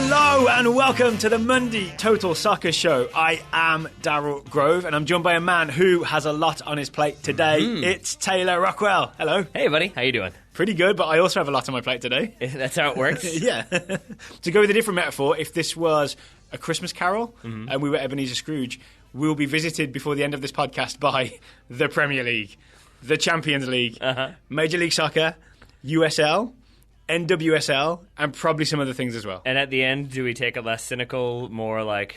Hello and welcome to the Monday Total Soccer Show. I am Darryl Grove and I'm joined by a man who has a lot on his plate today. It's Taylor Rockwell. Hello. Hey, buddy. How you doing? Pretty good, but I also have a lot on my plate today. That's how it works? Yeah. To go with a different metaphor, if this was a Christmas carol and we were Ebenezer Scrooge, we'll be visited before the end of this podcast by the Premier League, the Champions League, Major League Soccer, USL, NWSL, and probably some other things as well. And at the end, do we take a less cynical, more like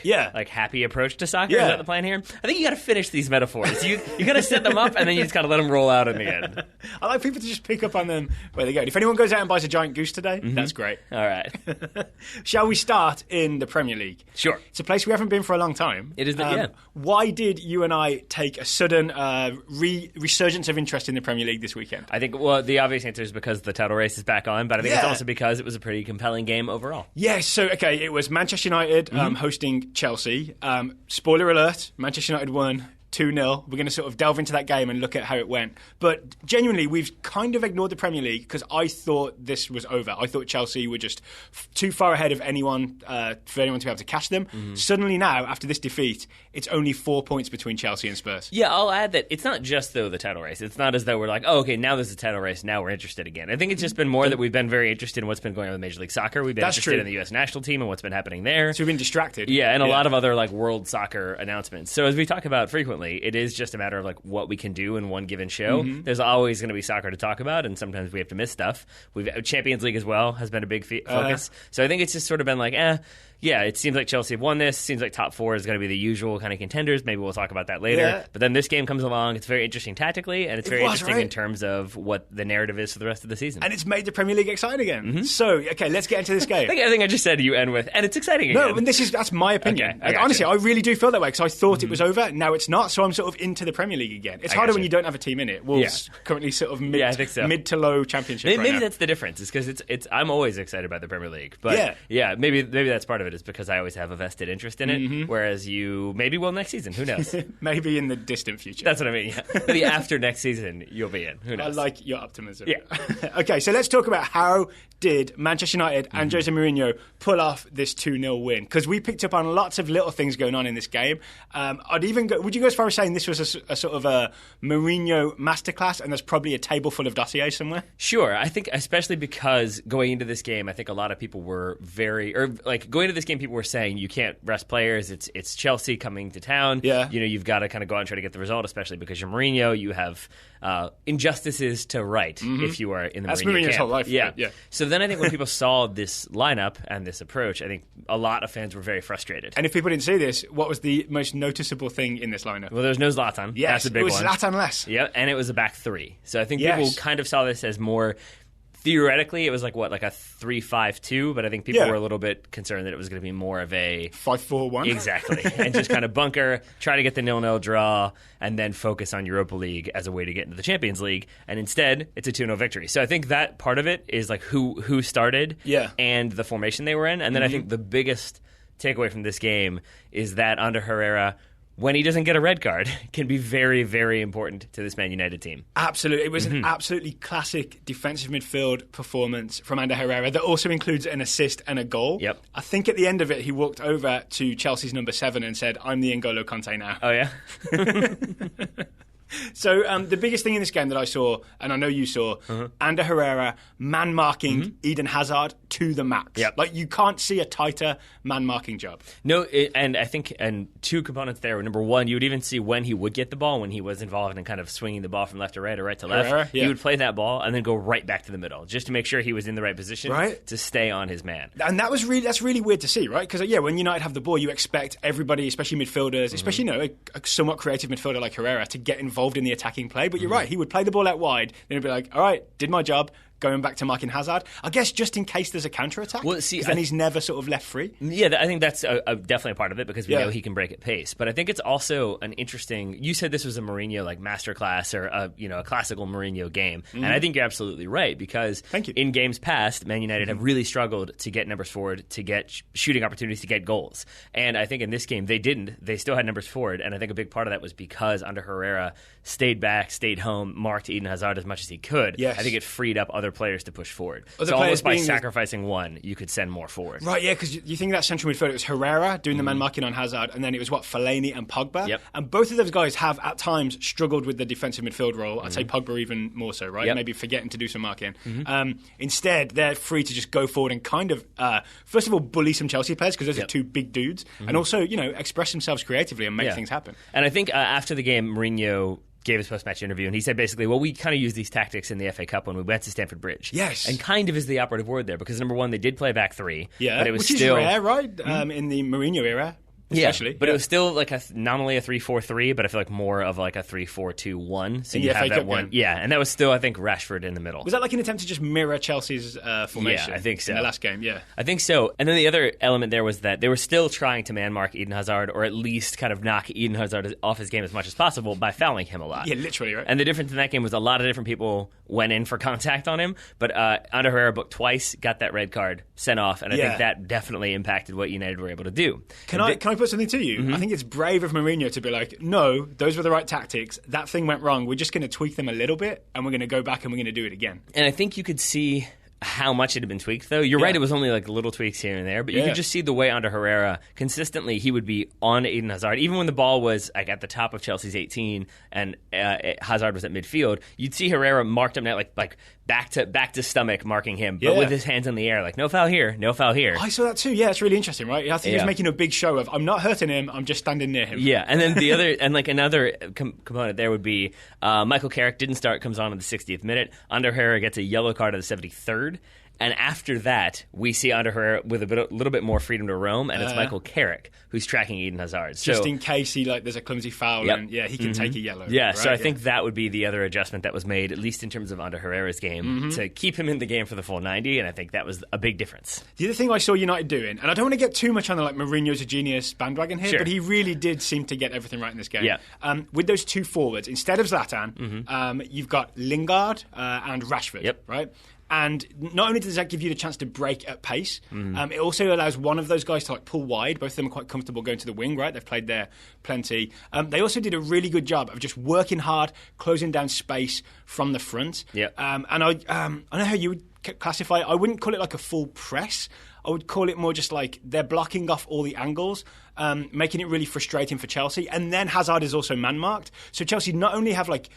happy approach to soccer? Yeah. Is that the plan here? I think you got to finish these metaphors. You got to set them up, and then you just got to let them roll out in the end. I like people to just pick up on them where they go. If anyone goes out and buys a giant goose today, that's great. All right. Shall we start in the Premier League? Sure. It's a place we haven't been for a long time. It is, yeah. Why did you and I take a sudden resurgence of interest in the Premier League this weekend? I think, well, the obvious answer is because the title race is back on, but I think it's also because it was a pretty compelling game overall. Yes, so, okay, it was Manchester United hosting Chelsea. Spoiler alert, Manchester United won 2-0. We're going to sort of delve into that game and look at how it went. But genuinely, we've kind of ignored the Premier League because I thought this was over. I thought Chelsea were just too far ahead of anyone for anyone to be able to catch them. Suddenly now, after this defeat, it's only 4 points between Chelsea and Spurs. Yeah, I'll add that it's not just, though, the title race. It's not as though we're like, oh, okay, now there's a title race, now we're interested again. I think it's just been more that we've been very interested in what's been going on with Major League Soccer. We've been interested in the U.S. national team and what's been happening there. So we've been distracted. Yeah, and a lot of other like world soccer announcements. So as we talk about frequently, it is just a matter of like what we can do in one given show. There's always going to be soccer to talk about, and sometimes we have to miss stuff. Champions League as well has been a big focus. So I think it's just sort of been like, yeah, it seems like Chelsea have won this. Seems like top four is going to be the usual kind of contenders. Maybe we'll talk about that later. Yeah. But then this game comes along. It's very interesting tactically, and it's very interesting in terms of what the narrative is for the rest of the season. And it's made the Premier League exciting again. So, okay, let's get into this game. Everything I just said you end with, and it's exciting again. No, and that's my opinion. Okay, honestly, I really do feel that way because I thought it was over. Now it's not, so I'm sort of into the Premier League again. It's harder when you don't have a team in it. Wolves currently sort of mid to low championship maybe that's the difference. Is because it's I'm always excited by the Premier League. But maybe that's part of it is because I always have a vested interest in it, whereas you maybe will next season. Who knows? Maybe in the distant future. That's what I mean. Yeah. Maybe after next season, you'll be in. Who knows? I like your optimism. Yeah. Okay, so let's talk about how did Manchester United and Jose Mourinho pull off this 2-0 win? Because we picked up on lots of little things going on in this game. Would you go as far as saying this was a sort of a Mourinho masterclass and there's probably a table full of dossiers somewhere? Sure. I think especially because going into this game, I think a lot of people were going into this game, people were saying you can't rest players. It's Chelsea coming to town. Yeah. You've got to kind of go out and try to get the result, especially because you're Mourinho. You have injustices to right if you are in the Mourinho camp. That's Mourinho's whole life. Yeah. So then I think when people saw this lineup and this approach, I think a lot of fans were very frustrated. And if people didn't see this, what was the most noticeable thing in this lineup? Well, there was no Zlatan. Yes, that's a big one. It was Zlatan-less. Yeah, and it was a back three. So I think people kind of saw this as more... Theoretically, it was like a 3-5-2, but I think people were a little bit concerned that it was going to be more of a 5-4-1. Exactly, and just kind of bunker, try to get the 0-0 draw, and then focus on Europa League as a way to get into the Champions League. And instead, it's a 2-0 victory. So I think that part of it is like who started, and the formation they were in. And then I think the biggest takeaway from this game is that Ander Herrera, when he doesn't get a red card, can be very, very important to this Man United team. Absolutely. It was an absolutely classic defensive midfield performance from Ander Herrera that also includes an assist and a goal. Yep. I think at the end of it, he walked over to Chelsea's number 7 and said, I'm the N'Golo Conte now. Oh, yeah? So the biggest thing in this game that I saw, and I know you saw, Ander Herrera man-marking Eden Hazard to the max. Yep. Like, you can't see a tighter man-marking job. No, and I think two components there. Number one, you would even see when he would get the ball, when he was involved in kind of swinging the ball from left to right or right to left. Herrera, he would play that ball and then go right back to the middle, just to make sure he was in the right position to stay on his man. And that's really weird to see, right? Because, when United have the ball, you expect everybody, especially midfielders, especially, a somewhat creative midfielder like Herrera, to get involved in the attacking play. But you're right, he would play the ball out wide, then he'd be like, all right, did my job, going back to marking Hazard. I guess just in case there's a counter-attack. Well, see, then he's never sort of left free. Yeah, I think that's definitely a part of it because we know he can break at pace. But I think it's also an interesting... You said this was a Mourinho masterclass or a classical Mourinho game. And I think you're absolutely right because in games past, Man United have really struggled to get numbers forward, to get shooting opportunities, to get goals. And I think in this game, they didn't. They still had numbers forward. And I think a big part of that was because Ander Herrera stayed back, stayed home, marked Eden Hazard as much as he could. Yes. I think it freed up other players to push forward. Other So players almost by being- sacrificing one, you could send more forward. Right, yeah, because you think that central midfield, it was Herrera doing the man marking on Hazard, and then it was, Fellaini and Pogba? Yep. And both of those guys have, at times, struggled with the defensive midfield role. I'd say Pogba even more so, right? Yep. Maybe forgetting to do some marking. Instead, they're free to just go forward and kind of, first of all, bully some Chelsea players, because those are two big dudes, and also, express themselves creatively and make things happen. And I think after the game, Mourinho gave his post-match interview, and he said basically, well, we kind of used these tactics in the FA Cup when we went to Stamford Bridge. Yes. And kind of is the operative word there, because number one, they did play back three. Yeah, but it was which still is rare, right? In the Mourinho era. Especially. But it was still like nominally a 3-4-3, but I feel like more of like a 3-4-2-1. So you have that one. Yeah, and that was still, I think, Rashford in the middle. Was that like an attempt to just mirror Chelsea's formation? Yeah, I think so. In the last game, yeah. I think so. And then the other element there was that they were still trying to man-mark Eden Hazard, or at least kind of knock Eden Hazard off his game as much as possible by fouling him a lot. Yeah, literally, right? And the difference in that game was a lot of different people went in for contact on him, but Ander Herrera booked twice, got that red card, sent off, and I think that definitely impacted what United were able to do. Can I put something to you? I think it's brave of Mourinho to be like, no, those were the right tactics. That thing went wrong. We're just going to tweak them a little bit, and we're going to go back and we're going to do it again. And I think you could see how much it had been tweaked, though. You're right, it was only like little tweaks here and there, but you could just see the way Ander Herrera, consistently, he would be on Eden Hazard. Even when the ball was like at the top of Chelsea's 18 and Hazard was at midfield, you'd see Herrera marked him like back to stomach marking him, but with his hands in the air, like, no foul here, no foul here. I saw that too. Yeah, it's really interesting, right? I think he was making a big show of, I'm not hurting him, I'm just standing near him. Yeah, and then the other, and like another component there would be Michael Carrick didn't start, comes on in the 60th minute. Ander Herrera gets a yellow card at the 73rd. And after that, we see Ander Herrera with a little bit more freedom to roam, and it's Michael Carrick who's tracking Eden Hazard. Just in case there's a clumsy foul, and he can take a yellow. Yeah, right? so I think that would be the other adjustment that was made, at least in terms of Ander Herrera's game, to keep him in the game for the full 90, and I think that was a big difference. The other thing I saw United doing, and I don't want to get too much on the Mourinho's a genius bandwagon here, but he really did seem to get everything right in this game. Yeah. With those two forwards, instead of Zlatan, you've got Lingard and Rashford, right? And not only does that give you the chance to break at pace, it also allows one of those guys to pull wide. Both of them are quite comfortable going to the wing, right? They've played there plenty. They also did a really good job of just working hard, closing down space from the front. Yeah. And I know how you would classify it. I wouldn't call it like a full press. I would call it more just like they're blocking off all the angles, making it really frustrating for Chelsea. And then Hazard is also man-marked. So Chelsea not only have like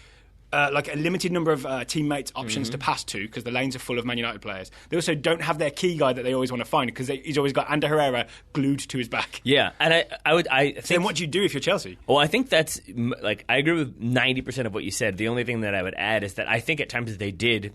a limited number of teammates options to pass to because the lanes are full of Man United players. They also don't have their key guy that they always want to find because he's always got Ander Herrera glued to his back. Yeah, and I think. Then what do you do if you're Chelsea? Well, I think that's I agree with 90% of what you said. The only thing that I would add is that I think at times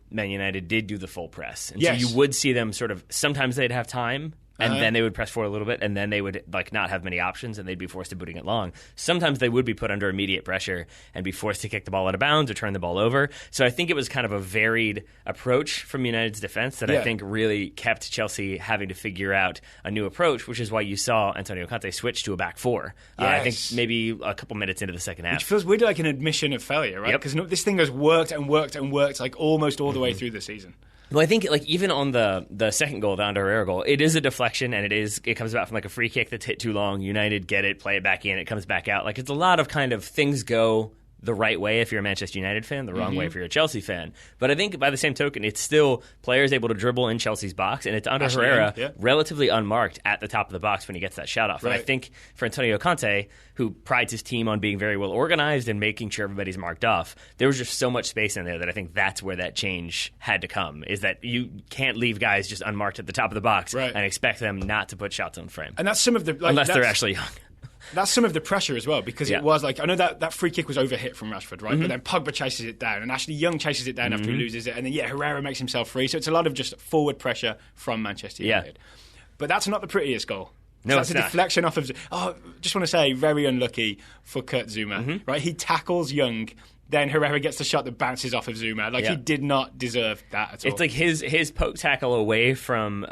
Man United did do the full press, and so you would see them sort of. Sometimes they'd have time. And then they would press forward a little bit, and then they would not have many options, and they'd be forced to booting it long. Sometimes they would be put under immediate pressure and be forced to kick the ball out of bounds or turn the ball over. So I think it was kind of a varied approach from United's defense that I think really kept Chelsea having to figure out a new approach, which is why you saw Antonio Conte switch to a back four. I think maybe a couple minutes into the second half. Which feels weirdly like an admission of failure, right? Because this thing has worked and worked and worked almost all the way through the season. Well, I think even on the second goal, the Ander Herrera goal, it is a deflection, and it comes about from a free kick that's hit too long. United get it, play it back in, it comes back out. It's a lot of kind of things go the right way if you're a Manchester United fan, the wrong way if you're a Chelsea fan. But I think by the same token, it's still players able to dribble in Chelsea's box, and it's Ander Herrera relatively unmarked at the top of the box when he gets that shot off. Right. And I think for Antonio Conte, who prides his team on being very well organized and making sure everybody's marked off, there was just so much space in there that I think that's where that change had to come, is that you can't leave guys just unmarked at the top of the box and expect them not to put shots on frame. And that's some of the... unless they're actually young. That's some of the pressure as well, because it was I know that free kick was overhit from Rashford, right? But then Pogba chases it down, and Ashley Young chases it down after he loses it, and then Herrera makes himself free. So it's a lot of just forward pressure from Manchester United. But that's not the prettiest goal. No, that's a deflection off of... just want to say, very unlucky for Kurt Zouma, right? He tackles Young, then Herrera gets the shot that bounces off of Zouma. He did not deserve that at all. It's like his poke tackle away from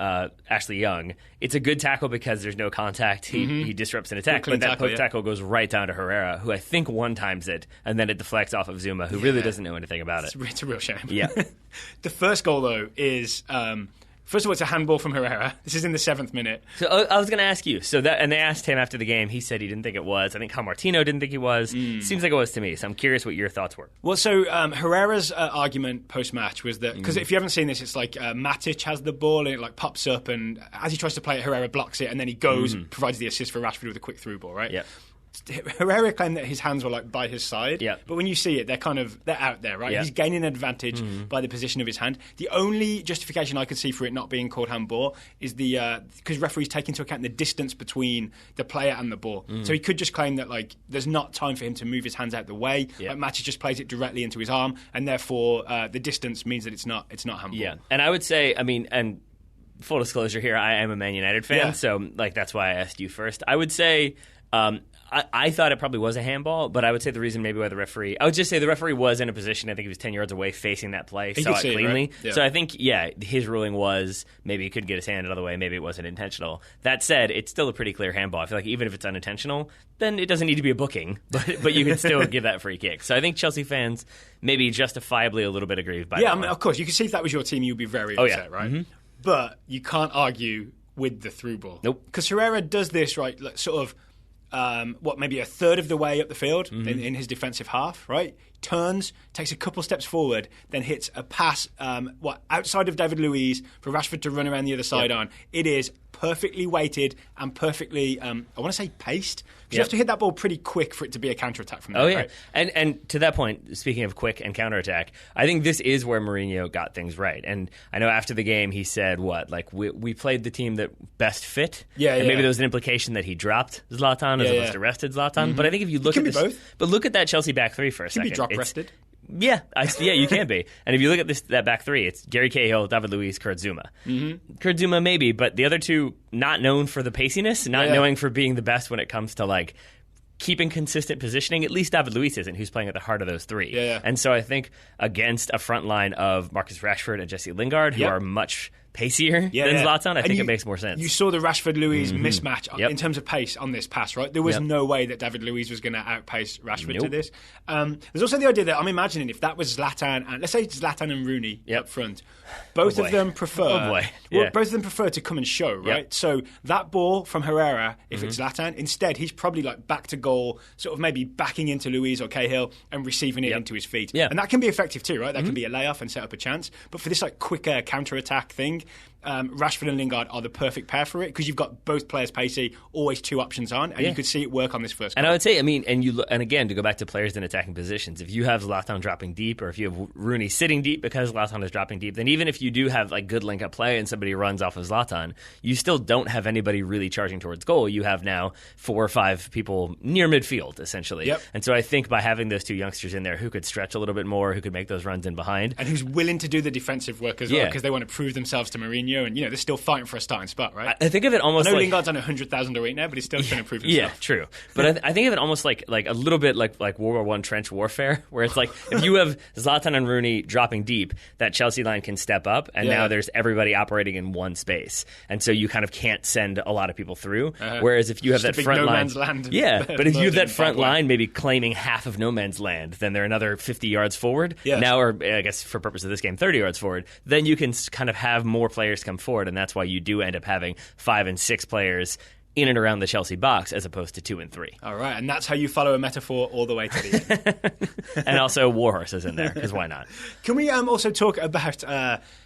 Ashley Young. It's a good tackle because there's no contact. He disrupts an attack, but that poke tackle goes right down to Herrera, who I think one-times it, and then it deflects off of Zouma, who really doesn't know anything about it. It's a real shame. Yeah. The first goal, though, is... First of all, it's a handball from Herrera. This is in the 7th minute. So I was going to ask you. And they asked him after the game. He said he didn't think it was. I think Juan Martino didn't think he was. Seems like it was to me. So I'm curious what your thoughts were. Well, so Herrera's argument post-match was that, because if you haven't seen this, it's like Matic has the ball and it like pops up, and as he tries to play it, Herrera blocks it, and then he goes, provides the assist for Rashford with a quick through ball, right? Yeah. Herrera claimed that his hands were like by his side, yeah. But when you see it, they're out there, right? Yeah. He's gaining an advantage by the position of his hand. The only justification I could see for it not being called handball is because referees take into account the distance between the player and the ball. So he could just claim that like there's not time for him to move his hands out the way. Yeah. Like Matic just plays it directly into his arm, and therefore the distance means that it's not handball. Yeah, and I would say, I mean, and full disclosure here, I am a Man United fan, so like that's why I asked you first. I would say. I thought it probably was a handball, but I would say the reason maybe why the referee... I would just say the referee was in a position, I think he was 10 yards away facing that play, saw it cleanly. Right? Yeah. So I think, his ruling was maybe he could get his hand out of the way, maybe it wasn't intentional. That said, it's still a pretty clear handball. I feel like even if it's unintentional, then it doesn't need to be a booking, but you can still give that free kick. So I think Chelsea fans maybe justifiably a little bit aggrieved by that. Yeah, I mean, of course. You can see if that was your team, you'd be very upset, right? Mm-hmm. But you can't argue with the through ball. Nope. Because Herrera does this, right, like, sort of... maybe a third of the way up the field in his defensive half, right? Turns, takes a couple steps forward, then hits a pass outside of David Luiz for Rashford to run around the other side on. It is perfectly weighted and perfectly, I want to say paced. Because you have to hit that ball pretty quick for it to be a counterattack from there. Oh, yeah. Right? And to that point, speaking of quick and counterattack, I think this is where Mourinho got things right. And I know after the game he said, we played the team that best fit. Yeah, and maybe there was an implication that he dropped Zlatan as opposed to rested Zlatan. But I think if you look at this, both. But look at that Chelsea back three for a second. Can be drop rested. Yeah, you can be. And if you look at that back three, it's Gary Cahill, David Luiz, Kurt Zouma. Kurt Zouma maybe, but the other two not known for the paciness, not knowing for being the best when it comes to like keeping consistent positioning. At least David Luiz isn't, who's playing at the heart of those three. And so I think against a front line of Marcus Rashford and Jesse Lingard, who are much pacier than Zlatan, I think it makes more sense. You saw the Rashford-Luiz mismatch in terms of pace on this pass, right? There was no way that David Luiz was going to outpace Rashford to this. There's also the idea that I'm imagining if that was Zlatan, and let's say Zlatan and Rooney up front, both of them prefer both of them prefer to come and show, right? So that ball from Herrera, if it's Zlatan, instead he's probably like back to goal, sort of maybe backing into Luiz or Cahill and receiving it into his feet. And that can be effective too, right? That can be a layoff and set up a chance. But for this like quicker counter-attack thing, Rashford and Lingard are the perfect pair for it because you've got both players pacey, always two options on, and you could see it work on this first goal. And I would say, I mean, and again, to go back to players in attacking positions, if you have Zlatan dropping deep or if you have Rooney sitting deep because Zlatan is dropping deep, then even if you do have like good link-up play and somebody runs off of Zlatan, you still don't have anybody really charging towards goal. You have now 4 or 5 people near midfield, essentially. And so I think by having those two youngsters in there who could stretch a little bit more, who could make those runs in behind. And who's willing to do the defensive work as well because they want to prove themselves to Mourinho, and they're still fighting for a starting spot, right? I think of it almost I know like... Lingard's on 100,000 a week now, but he's still trying to prove himself. Yeah, true. But I think of it almost like a little bit like World War I trench warfare, where it's like if you have Zlatan and Rooney dropping deep, that Chelsea line can step up, and now there's everybody operating in one space. And so you kind of can't send a lot of people through. Whereas if you have that front line... no man's land. Yeah, but if you have that front line maybe claiming half of no man's land, then they're another 50 yards forward. Now, or I guess for purpose of this game, 30 yards forward. Then you can kind of have more players come forward, and that's why you do end up having 5 and 6 players in and around the Chelsea box as opposed to 2 and 3. All right, and that's how you follow a metaphor all the way to the end. And also Warhorse is in there, because why not? Can we also talk about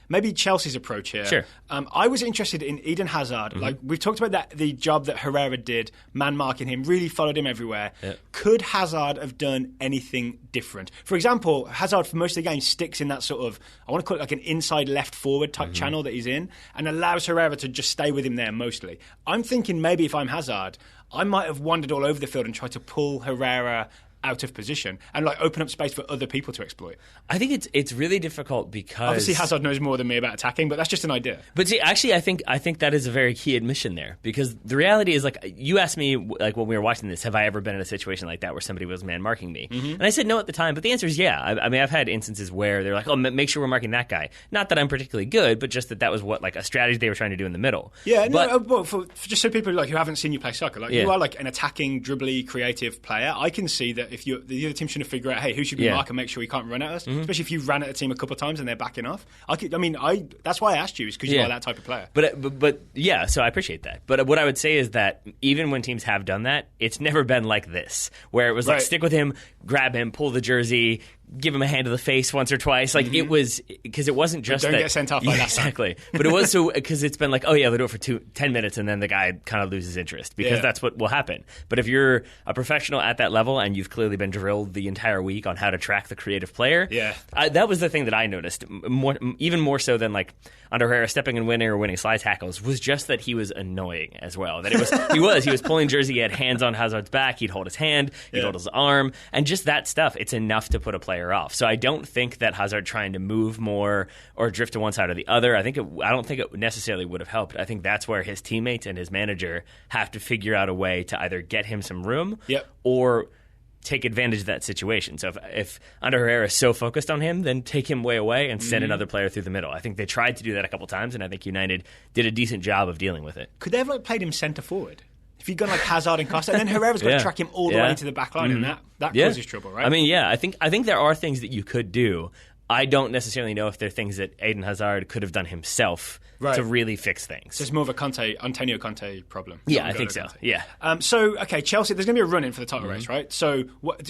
maybe Chelsea's approach here? Sure. I was interested in Eden Hazard. Like we've talked about the job that Herrera did, man-marking him, really followed him everywhere. Could Hazard have done anything different? For example, Hazard for most of the game sticks in that sort of, I want to call it like an inside left forward type channel that he's in, and allows Herrera to just stay with him there mostly. I'm thinking maybe if I'm Hazard, I might have wandered all over the field and tried to pull Herrera out of position and like open up space for other people to exploit. I think it's really difficult because obviously Hazard knows more than me about attacking, but that's just an idea. But see, actually, I think that is a very key admission there, because the reality is, like, you asked me like when we were watching this, have I ever been in a situation like that where somebody was man marking me? And I said no at the time, but the answer is yeah. I mean, I've had instances where they're like, oh, make sure we're marking that guy. Not that I'm particularly good, but just that was what like a strategy they were trying to do in the middle. Yeah, but for just so people like who haven't seen you play soccer, like you are like an attacking, dribbly, creative player. I can see that if the other team shouldn't figure out, hey, who should we mark and make sure he can't run at us, especially if you ran at a team a couple of times and they're backing off. That's why I asked you, is because you are that type of player. But yeah, so I appreciate that. But what I would say is that even when teams have done that, it's never been like this, where it was like stick with him, grab him, pull the jersey, give him a hand to the face once or twice. Like it was, because it wasn't just don't get sent off like that. Exactly. But it was so, because it's been like, oh yeah, they'll do it for 10 minutes and then the guy kind of loses interest, because that's what will happen. But if you're a professional at that level and you've clearly been drilled the entire week on how to track the creative player, that was the thing that I noticed, even more so than like Ander Herrera stepping and winning or winning slide tackles, was just that he was annoying as well. That it was he was pulling jersey, he had hands on Hazard's back, he'd hold his hand, he'd hold his arm, and just that stuff, it's enough to put a player off. So I don't think that Hazard trying to move more or drift to one side or the other, I don't think it necessarily would have helped. I think that's where his teammates and his manager have to figure out a way to either get him some room or take advantage of that situation. So if Ander Herrera is so focused on him, then take him way away and send another player through the middle. I think they tried to do that a couple times, and I think United did a decent job of dealing with it. Could they have played him centre forward? If you'd gone like Hazard and Costa, and then Herrera's got to track him all the way to the back line, and that causes trouble, right? I mean, I think there are things that you could do. I don't necessarily know if they're things that Eden Hazard could have done himself to really fix things. So it's more of a Antonio Conte problem. Yeah, I think so. Yeah. So, okay, Chelsea, there's going to be a run-in for the title race, right? So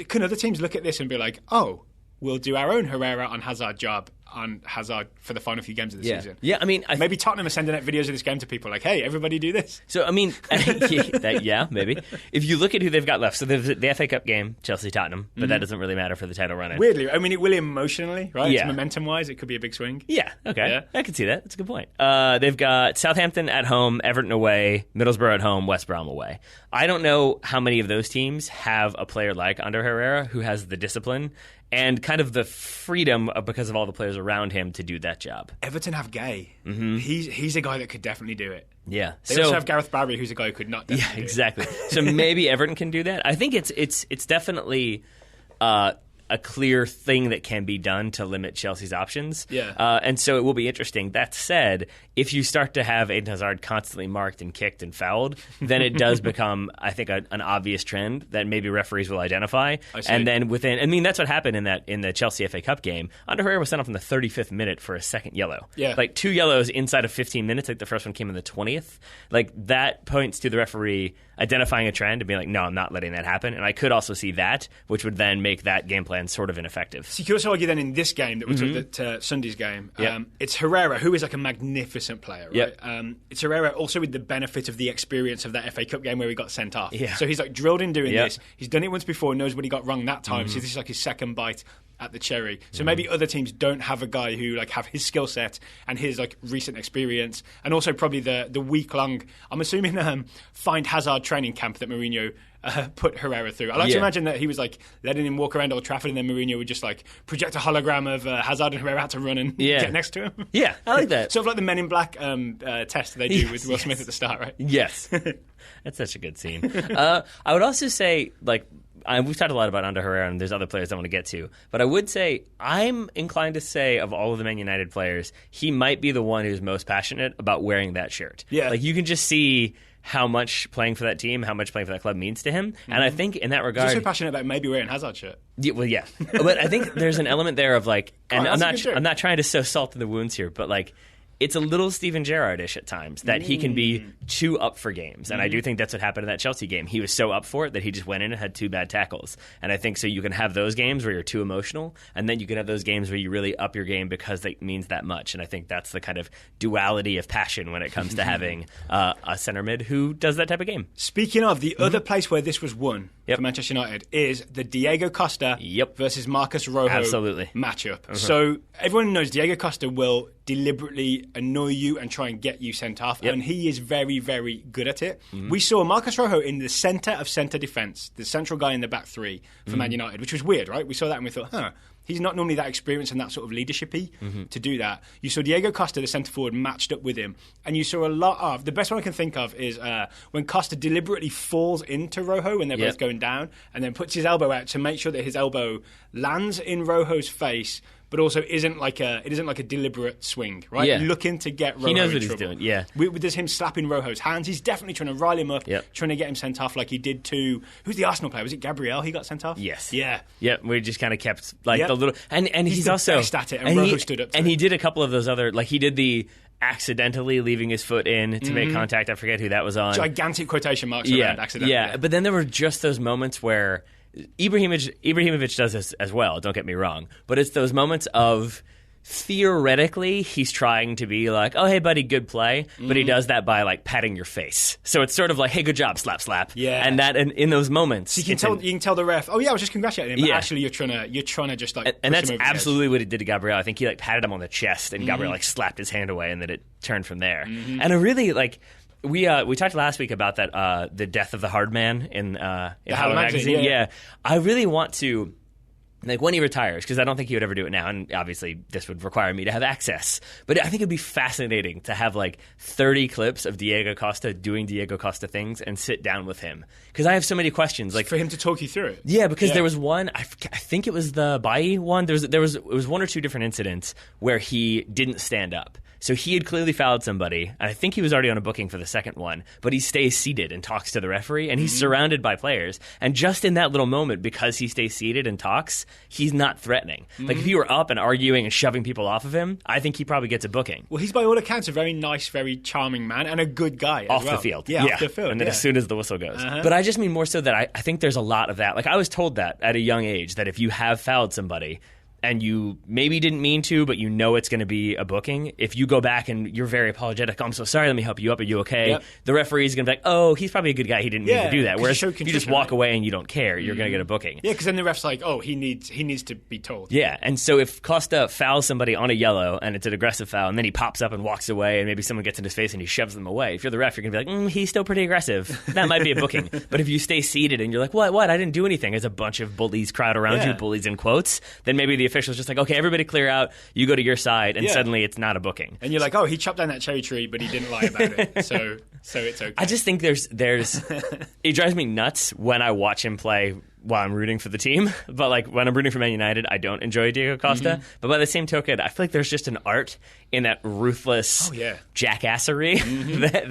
can other teams look at this and be like, oh, we'll do our own Herrera on Hazard job on Hazard for the final few games of the season? Yeah, I mean... maybe Tottenham are sending out videos of this game to people like, hey, everybody do this. So, I mean, maybe. If you look at who they've got left, so there's the FA Cup game, Chelsea-Tottenham, but that doesn't really matter for the title run-in. Weirdly, I mean, it will emotionally, right? Yeah. Momentum-wise, it could be a big swing. Yeah, okay. Yeah. I can see that. That's a good point. They've got Southampton at home, Everton away, Middlesbrough at home, West Brom away. I don't know how many of those teams have a player like Ander Herrera who has the discipline and kind of the freedom because of all the players around him to do that job. Everton have Gay. Mm-hmm. He's a guy that could definitely do it. Yeah. They also have Gareth Barry, who's a guy who could not definitely do exactly. So maybe Everton can do that. I think it's definitely a clear thing that can be done to limit Chelsea's options. Yeah. And so it will be interesting. That said, if you start to have Eden Hazard constantly marked and kicked and fouled, then it does become, I think, an obvious trend that maybe referees will identify. And then that's what happened in the Chelsea FA Cup game. Ander Herrera was sent off in the 35th minute for a second yellow. Yeah. Like 2 yellows inside of 15 minutes. Like the first one came in the 20th. Like that points to the referee identifying a trend and being like, no, I'm not letting that happen. And I could also see that, which would then make that game plan sort of ineffective. So you could also argue then in this game that we took that Sunday's game, it's Herrera, who is like a magnificent player, right? Yep. It's Herrera also with the benefit of the experience of that FA Cup game where he got sent off. Yeah. So he's like drilled in doing this. He's done it once before, knows what he got wrong that time. So this is like his second bite at the cherry. So maybe other teams don't have a guy who like have his skill set and his like recent experience, and also probably the week long, I'm assuming, find Hazard training camp that Mourinho put Herrera through. I like to imagine that he was like letting him walk around Old Trafford, and then Mourinho would just like project a hologram of Hazard, and Herrera had to run and get next to him. Yeah, I like that. Sort of like the Men in Black test they do with Will Smith at the start, right? Yes. That's such a good scene. I would also say, like, we've talked a lot about Ander Herrera, and there's other players I want to get to, but I would say I'm inclined to say of all of the Man United players, he might be the one who's most passionate about wearing that shirt. Yeah. Like, you can just see how much playing for that team, how much playing for that club means to him. And I think in that regard... He's also passionate about maybe wearing Hazard shirt. Yeah, well, yeah. But I think there's an element there of like... And I'm not trying to sow salt in the wounds here, but like... It's a little Steven Gerrard-ish at times, that he can be too up for games. And I do think that's what happened in that Chelsea game. He was so up for it that he just went in and had 2 bad tackles. And I think so you can have those games where you're too emotional, and then you can have those games where you really up your game because it means that much. And I think that's the kind of duality of passion when it comes to having a center mid who does that type of game. Speaking of, the other place where this was won for Manchester United is the Diego Costa versus Marcus Rojo matchup. So everyone knows Diego Costa will deliberately annoy you and try and get you sent off, and he is very, very good at it. We saw Marcus Rojo in the centre of centre defence, the central guy in the back three for Man United, which was weird, right? We saw that and we thought, he's not normally that experienced and that sort of leadership-y to do that. You saw Diego Costa, the centre-forward, matched up with him. And you saw a lot of... The best one I can think of is when Costa deliberately falls into Rojo when they're both going down, and then puts his elbow out to make sure that his elbow lands in Rojo's face, but also isn't like a deliberate swing, right? Yeah. Looking to get Rojo He knows in what he's trouble. doing, yeah. There's him slapping Rojo's hands. He's definitely trying to rile him up, Yep. trying to get him sent off like he did to... Who's the Arsenal player? Was it Gabriel he got sent off? Yes. Yeah. Yeah, we just kind of kept like Yep. the little... And he's the also... best at it, and Rojo stood up to And it. he did a couple of those other... Like, he did the accidentally leaving his foot in to make contact. I forget who that was on. Gigantic quotation marks around accidentally. Yeah, but then there were just those moments where Ibrahimovic does this as well, don't get me wrong, but it's those moments of theoretically he's trying to be like, oh, hey, buddy, good play, but he does that by like patting your face. So it's sort of like, hey, good job, slap, slap. Yeah. And in those moments... You can tell the ref, oh yeah, I was just congratulating him, but Yeah. actually you're trying to just like And push that's him over the edge. absolutely what it did to Gabriel. I think he like patted him on the chest, and Gabriel like slapped his hand away, and then it turned from there. And I really like... We talked last week about that the death of the hard man in Hello Magazine. Yeah. I really want to, like, when he retires, because I don't think he would ever do it now, and obviously this would require me to have access. But I think it'd be fascinating to have like 30 clips of Diego Costa doing Diego Costa things and sit down with him, because I have so many questions. Like for him to talk you through it. Yeah, because there was one, I think it was the Bailly one. It was one or two different incidents where he didn't stand up. So he had clearly fouled somebody, and I think he was already on a booking for the second one, but he stays seated and talks to the referee, and he's surrounded by players. And just in that little moment, because he stays seated and talks, he's not threatening. Like, if he were up and arguing and shoving people off of him, I think he probably gets a booking. Well, he's by all accounts a very nice, very charming man, and a good guy as Off well. the field. Yeah, off the field. And then yeah. as soon as the whistle goes. But I just mean more so that I think there's a lot of that. Like, I was told that at a young age, that if you have fouled somebody, and you maybe didn't mean to, but you know it's going to be a booking, if you go back and you're very apologetic, oh, I'm so sorry, let me help you up, are you okay? Yep. The referee's going to be like, oh, he's probably a good guy, he didn't mean to do that. Whereas show if you just contrition, walk right? away and you don't care, you're going to get a booking. Yeah, because then the ref's like, oh, he needs to be told. Yeah, and so if Costa fouls somebody on a yellow and it's an aggressive foul, and then he pops up and walks away, and maybe someone gets in his face and he shoves them away, if you're the ref, you're going to be like, he's still pretty aggressive. That might be a booking. But if you stay seated and you're like, what? I didn't do anything. There's a bunch of bullies crowd around you, bullies in quotes, then maybe the official's just like, okay, everybody clear out, you go to your side, and suddenly it's not a booking. And you're like, oh, he chopped down that cherry tree, but he didn't lie about it, so it's okay. I just think there's it drives me nuts when I watch him play while I'm rooting for the team. But like when I'm rooting for Man United, I don't enjoy Diego Costa. But by the same token, I feel like there's just an art in that ruthless jackassery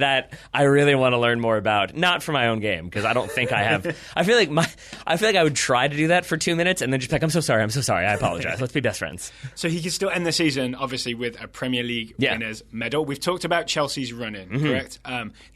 that I really want to learn more about. Not for my own game, because I don't think I have. I feel like I would try to do that for 2 minutes and then just be like, I'm so sorry, I apologize. Let's be best friends. So he can still end the season, obviously, with a Premier League winners medal. We've talked about Chelsea's run-in, correct?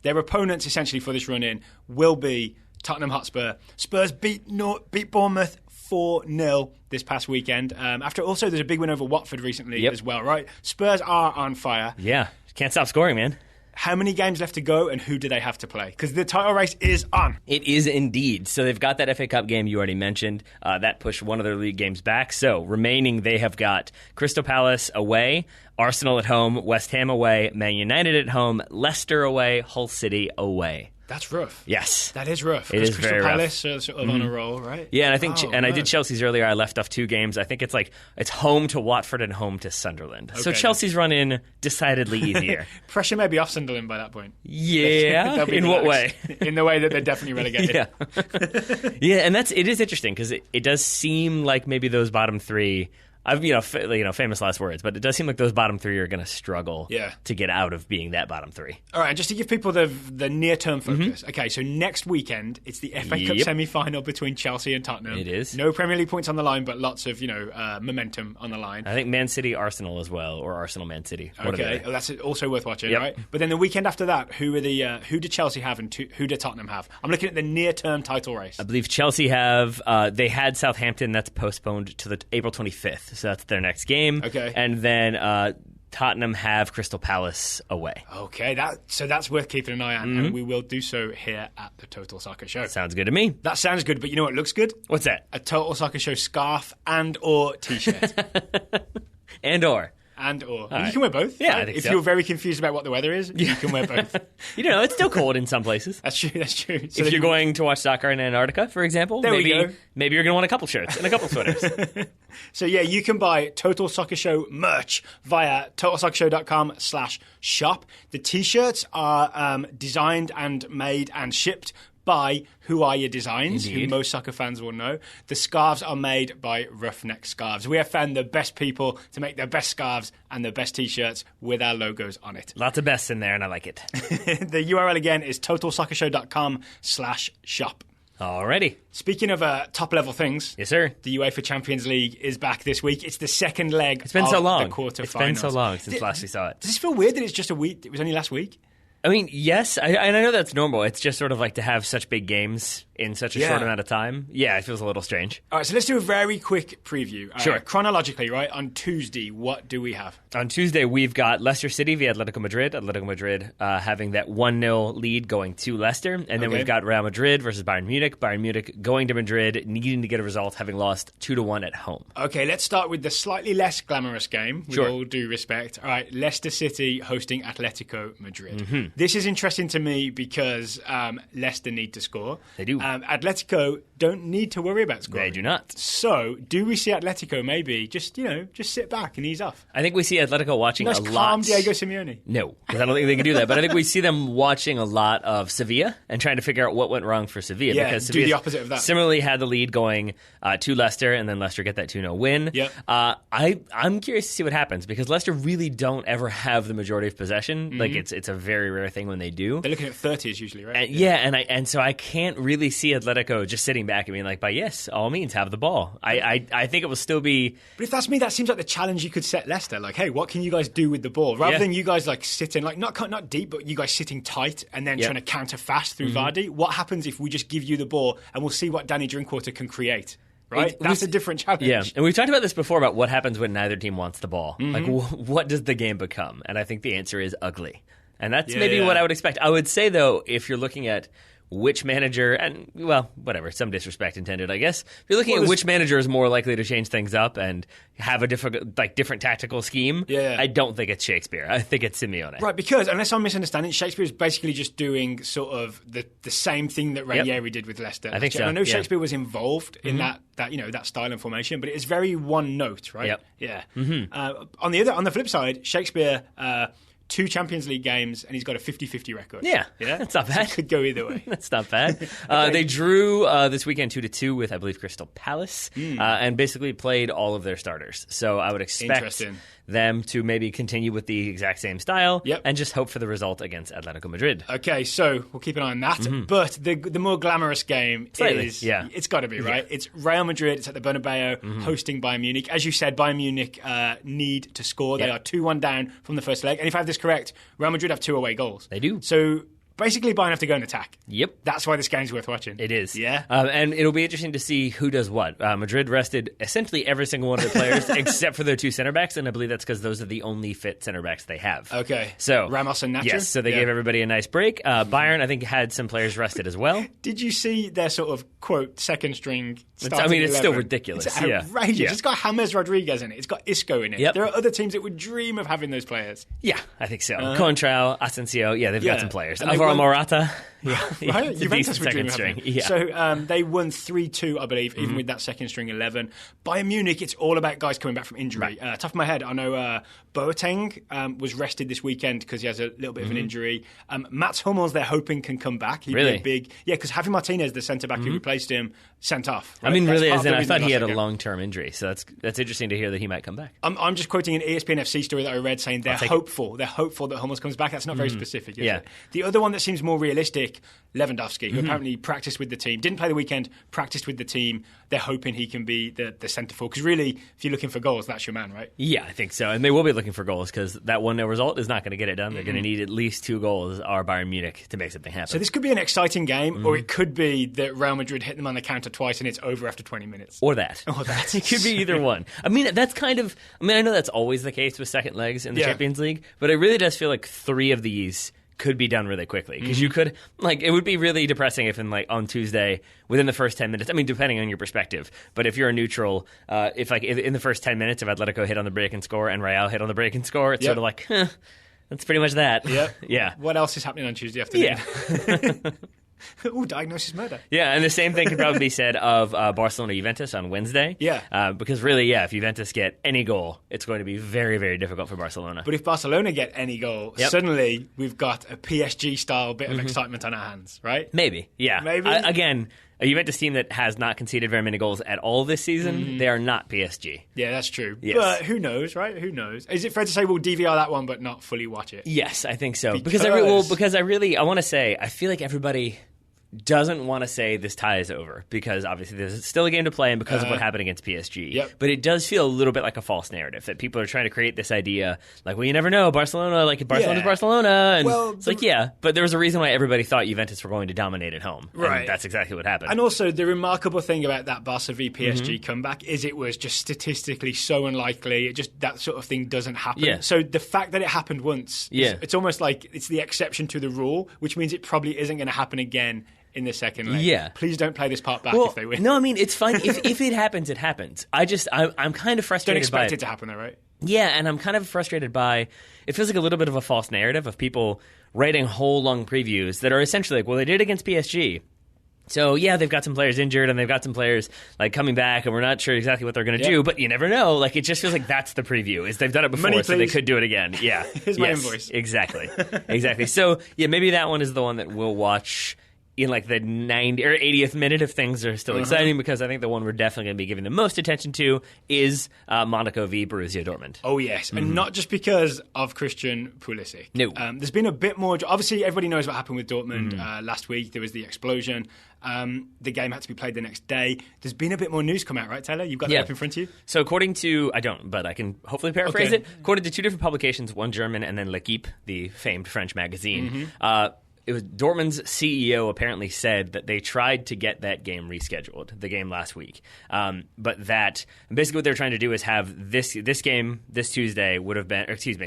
Their opponents, essentially, for this run-in will be Tottenham Hotspur. Spurs beat Bournemouth 4-0 this past weekend. After also, there's a big win over Watford recently as well, right? Spurs are on fire. Yeah, can't stop scoring, man. How many games left to go, and who do they have to play? Because the title race is on. It is indeed. So they've got that FA Cup game you already mentioned. That pushed one of their league games back. So remaining, they have got Crystal Palace away, Arsenal at home, West Ham away, Man United at home, Leicester away, Hull City away. That's rough. Yes. That is rough. It is Crystal very Palace are sort of on a roll, right? Yeah, and I think, I did Chelsea's earlier. I left off 2 games. I think it's home to Watford and home to Sunderland. So Chelsea's run in decidedly easier. Pressure may be off Sunderland by that point. Yeah. In what way? In the way that they're definitely relegated. Yeah. Yeah, and it is interesting because it does seem like maybe those bottom 3. Famous last words, but it does seem like those bottom 3 are going to struggle to get out of being that bottom 3. All right, and just to give people the near-term focus. Okay, so next weekend, it's the FA Cup semi-final between Chelsea and Tottenham. It is. No Premier League points on the line, but lots of, momentum on the line. I think Man City, Arsenal as well, or Arsenal, Man City. Okay, well, that's also worth watching, right? But then the weekend after that, who do Chelsea have and who do Tottenham have? I'm looking at the near-term title race. I believe Chelsea have, they had Southampton, that's postponed to the April 25th. So that's their next game. Okay. And then Tottenham have Crystal Palace away. Okay, that's worth keeping an eye on, and we will do so here at the Total Soccer Show. Sounds good to me. That sounds good, but you know what looks good? What's that? A Total Soccer Show scarf and/or T-shirt. And/or. You right. can wear both. Yeah, right? I think if so. you're very confused about what the weather is, you can wear both. It's still cold in some places. That's true. So if you're going to watch soccer in Antarctica, for example, maybe you're going to want a couple shirts and a couple sweaters. So yeah, you can buy Total Soccer Show merch via totalsoccershow.com/shop. The T-shirts are designed and made and shipped by Who Are Your Designs, Indeed. who most soccer fans will know. The scarves are made by Roughneck Scarves. We have found the best people to make the best scarves and the best T-shirts with our logos on it. Lots of bests in there, and I like it. The URL again is totalsoccershow.com/shop. Alrighty. Speaking of top-level things, Yes, sir. the UEFA Champions League is back this week. It's the second leg It's been of so long. the quarterfinals. It's been so long since last we saw it. Does this feel weird that it's just a week? It was only last week? I mean, yes, and I know that's normal. It's just sort of like to have such big games in such a short amount of time. Yeah, it feels a little strange. All right, so let's do a very quick preview. Sure. Chronologically, right, on Tuesday, what do we have? On Tuesday, we've got Leicester City via Atletico Madrid. Atletico Madrid having that 1-0 lead going to Leicester. And then we've got Real Madrid versus Bayern Munich. Bayern Munich going to Madrid, needing to get a result, having lost 2-1 at home. Okay, let's start with the slightly less glamorous game, with all due respect. All right, Leicester City hosting Atletico Madrid. Mm-hmm. This is interesting to me because Leicester need to score. They do. Atletico don't need to worry about scoring. They do not. So, do we see Atletico maybe just sit back and ease off? I think we see Atletico watching a lot. Calm Diego Simeone. No, because I don't think they can do that. But I think we see them watching a lot of Sevilla and trying to figure out what went wrong for Sevilla. Yeah, because do Sevilla the opposite of that. Similarly had the lead going to Leicester, and then Leicester get that 2-0 win. Yep. I'm curious to see what happens because Leicester really don't ever have the majority of possession. Like it's a very rare thing when they do. They're looking at 30s usually, right? And so I can't really see Atletico just sitting back and being like, by yes, all means, have the ball. I think it will still be... But if that's me, that seems like the challenge you could set Leicester. Like, hey, what can you guys do with the ball? Rather than you guys like sitting, like not deep, but you guys sitting tight and then trying to counter fast through Vardy. What happens if we just give you the ball and we'll see what Danny Drinkwater can create? Right? That's a different challenge. Yeah, and we've talked about this before about what happens when neither team wants the ball. Like, what does the game become? And I think the answer is ugly. And that's maybe what I would expect. I would say, though, if you're looking at which manager, and, well, whatever, some disrespect intended, I guess. If you're looking at which manager is more likely to change things up and have a different tactical scheme, I don't think it's Shakespeare. I think it's Simeone. Right, because, unless I'm misunderstanding, Shakespeare is basically just doing sort of the same thing that Ranieri did with Leicester. I think so. And I know Shakespeare was involved in that style and formation, but it's very one note, right? Yep. Yeah. On the flip side, Shakespeare... 2 Champions League games, and he's got a 50-50 record. Yeah, that's not bad. So it could go either way. That's not bad. They drew this weekend 2-2 with, I believe, Crystal Palace, and basically played all of their starters. So I would expect them to maybe continue with the exact same style and just hope for the result against Atletico Madrid. Okay, so we'll keep an eye on that. But the more glamorous game is... It's got to be, right? It's Real Madrid. It's at the Bernabeu, hosting Bayern Munich. As you said, Bayern Munich need to score. They are 2-1 down from the first leg. And if I have this correct, Real Madrid have 2 away goals. They do. So... basically, Bayern have to go and attack. Yep. That's why this game's worth watching. It is. Yeah. And it'll be interesting to see who does what. Madrid rested essentially every single one of their players except for their 2 center backs, and I believe that's because those are the only fit center backs they have. Okay. So Ramos and Nacho? Yes, so they gave everybody a nice break. Bayern, I think, had some players rested as well. Did you see their sort of, quote, second string starting 11? It's still ridiculous. It's outrageous. Yeah. It's got James Rodriguez in it. It's got Isco in it. Yep. There are other teams that would dream of having those players. Yeah, I think so. Contrao, Asensio, they've got some players. And Alvaro Morata. Right? Juventus would dream of having. Yeah. So they won 3-2, I believe, even with that second string 11. Bayern Munich, it's all about guys coming back from injury. Top of my head, I know Boateng was rested this weekend because he has a little bit of an injury. Mats Hummels, they're hoping can come back. He'd be a big... Yeah, because Javi Martinez, the centre-back who replaced him, sent off. Right? I mean, really, I thought he had a long-term injury, so that's interesting to hear that he might come back. I'm just quoting an ESPN FC story that I read saying they're hopeful. They're hopeful that Hummels comes back. That's not very specific, is it? The other one that seems more realistic, Lewandowski, who apparently practiced with the team, didn't play the weekend, practiced with the team. They're hoping he can be the centre forward. Because really, if you're looking for goals, that's your man, right? Yeah, I think so. And they will be looking for goals because that 1-0 result is not going to get it done. They're going to need at least 2 goals, or Bayern Munich, to make something happen. So this could be an exciting game, or it could be that Real Madrid hit them on the counter twice and it's over after 20 minutes. Or that. It could be either one. I mean, I know that's always the case with second legs in the Champions League, but it really does feel like 3 of these could be done really quickly because you could it would be really depressing if on Tuesday within the first 10 minutes, I mean depending on your perspective, but if you're a neutral, if in the first 10 minutes if Atletico hit on the break and score and Real hit on the break and score, it's sort of like that's pretty much that. Yeah. Yeah. What else is happening on Tuesday afternoon? Yeah. Ooh, diagnosis murder. Yeah, and the same thing could probably be said of Barcelona-Juventus on Wednesday. Yeah. Because really, if Juventus get any goal, it's going to be very, very difficult for Barcelona. But if Barcelona get any goal, suddenly we've got a PSG-style bit of excitement on our hands, right? Maybe, yeah. Maybe. Again, a Juventus team that has not conceded very many goals at all this season, they are not PSG. Yeah, that's true. Yes. But who knows, right? Who knows? Is it fair to say we'll DVR that one but not fully watch it? Yes, I think so. Because I want to say, I feel like everybody doesn't want to say this tie is over because obviously there's still a game to play and because of what happened against PSG. Yep. But it does feel a little bit like a false narrative that people are trying to create this idea like, well, you never know, Barcelona's Barcelona. And it's like, but there was a reason why everybody thought Juventus were going to dominate at home. Right. And that's exactly what happened. And also, the remarkable thing about that Barca v PSG comeback is it was just statistically so unlikely. That sort of thing doesn't happen. Yeah. So the fact that it happened once, it's almost like it's the exception to the rule, which means it probably isn't going to happen again in the second leg. Yeah. Please don't play this part back if they win. No, I mean, it's fine. if it happens, it happens. I'm kind of frustrated Don't expect it to happen though, right? Yeah, and I'm kind of frustrated by, it feels like a little bit of a false narrative of people writing whole long previews that are essentially like, well, they did against PSG. So, they've got some players injured and they've got some players like coming back and we're not sure exactly what they're going to do, but you never know. Like, it just feels like that's the preview, is they've done it before, so they could do it again. Yeah. Here's my invoice. Exactly. Exactly. So, maybe that one is the one that we'll watch in like the 90 or 80th minute if things are still exciting, because I think the one we're definitely going to be giving the most attention to is Monaco v Borussia Dortmund. Oh, yes. And not just because of Christian Pulisic. No. There's been a bit more... Obviously, everybody knows what happened with Dortmund last week. There was the explosion. The game had to be played the next day. There's been a bit more news come out, right, Taylor? You've got that up in front of you? So according to... I don't, but I can hopefully paraphrase it. According to two different publications, one German and then L'Equipe, the famed French magazine, it was Dortmund's CEO apparently said that they tried to get that game rescheduled, the game last week. But that basically what they're trying to do is have this game this Tuesday would have been,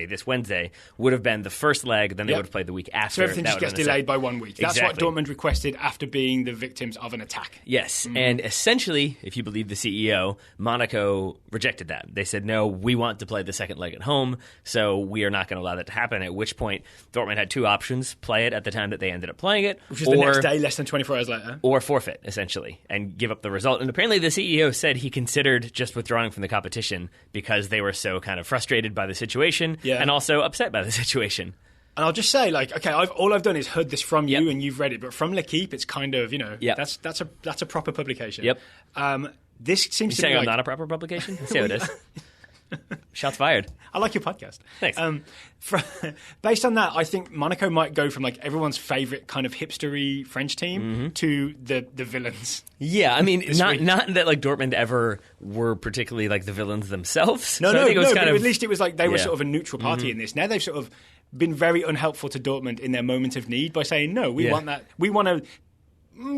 this Wednesday would have been the first leg, then they would have played the week after. So everything just gets delayed by 1 week. That's Exactly. what Dortmund requested after being the victims of an attack. Yes, and essentially, if you believe the CEO, Monaco rejected that. They said, no, we want to play the second leg at home, so we are not going to allow that to happen, at which point Dortmund had two options: play it at the time that they ended up playing it, which is the next day, less than 24 hours later, or forfeit, essentially, and give up the result. And apparently the CEO said he considered just withdrawing from the competition because they were so kind of frustrated by the situation and also upset by the situation. And I'll just say, like, okay, all I've done is heard this from you and you've read it, but from L'Equipe, it's kind of, that's a proper publication. Yep. This seems to saying be I'm not a proper publication? Let's see how it is. Shots fired. I like your podcast. Thanks. Based on that, I think Monaco might go from like everyone's favourite kind of hipstery French team to the villains. Yeah, I mean, not that like Dortmund ever were particularly like the villains themselves. No, I think it was but at least it was like they were sort of a neutral party in this. Now they've sort of been very unhelpful to Dortmund in their moment of need by saying, no, we want that. We want to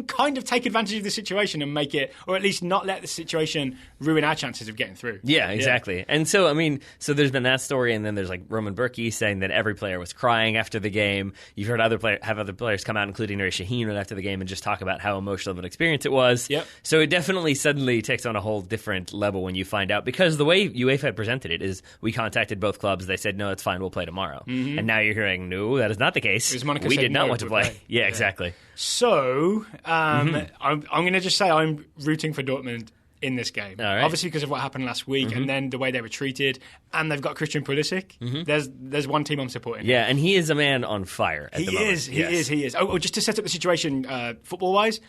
kind of take advantage of the situation and make it, or at least not let the situation ruin our chances of getting through. Yeah, exactly. Yeah. And so, I mean, there's been that story, and then there's like Roman Burki saying that every player was crying after the game. You've heard other players come out, including Nuri Sahin, right after the game and just talk about how emotional of an experience it was. Yep. So it definitely suddenly takes on a whole different level when you find out, because the way UEFA had presented it is we contacted both clubs. They said, no, it's fine, we'll play tomorrow. And now you're hearing, no, that is not the case. We did not want to play. Yeah, exactly. So, I'm going to just say I'm rooting for Dortmund in this game. All right. Obviously because of what happened last week and then the way they were treated, and they've got Christian Pulisic. There's one team I'm supporting. Yeah, and he is a man on fire at the moment. He is. Oh, just to set up the situation football-wise,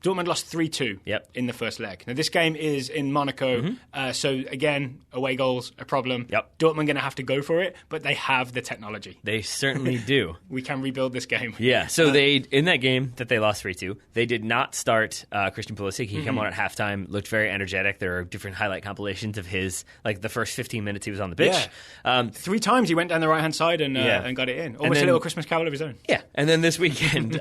Dortmund lost 3-2 in the first leg. Now, this game is in Monaco, so again, away goals, a problem. Yep. Dortmund going to have to go for it, but they have the technology. They certainly do. We can rebuild this game. Yeah, so they in that game that they lost 3-2, they did not start Christian Pulisic. He came on at halftime, looked very energetic. There are different highlight compilations of his, like the first 15 minutes he was on the pitch. Yeah. 3 times he went down the right-hand side and got it in. Almost a little Christmas carol of his own. Yeah, and then this weekend,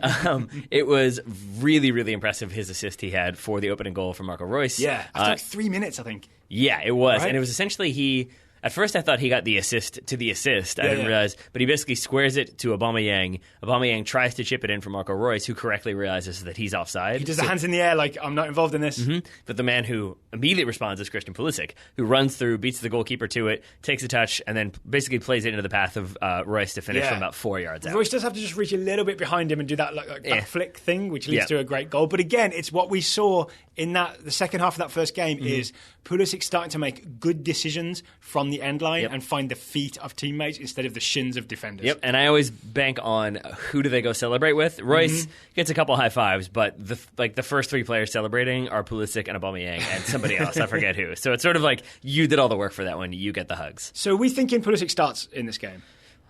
it was really, really impressive, his assist he had for the opening goal from Marco Reus. Yeah, after like 3 minutes, I think. Yeah, it was. Right? And it was essentially At first, I thought he got the assist to the assist. I didn't realize, but he basically squares it to Aubameyang. Aubameyang tries to chip it in for Marco Reus, who correctly realizes that he's offside. He does the hands in the air like, I'm not involved in this. But the man who immediately responds is Christian Pulisic, who runs through, beats the goalkeeper to it, takes a touch, and then basically plays it into the path of Reus to finish from about 4 yards out. Reus does have to just reach a little bit behind him and do that like back flick thing, which leads to a great goal. But again, it's what we saw in the second half of that first game is Pulisic starting to make good decisions from the end line and find the feet of teammates instead of the shins of defenders. Yep, and I always bank on who do they go celebrate with. Reus gets a couple high fives, but the first three players celebrating are Pulisic and Aubameyang and somebody else, I forget who. So it's sort of like you did all the work for that one, you get the hugs. So are we thinking Pulisic starts in this game?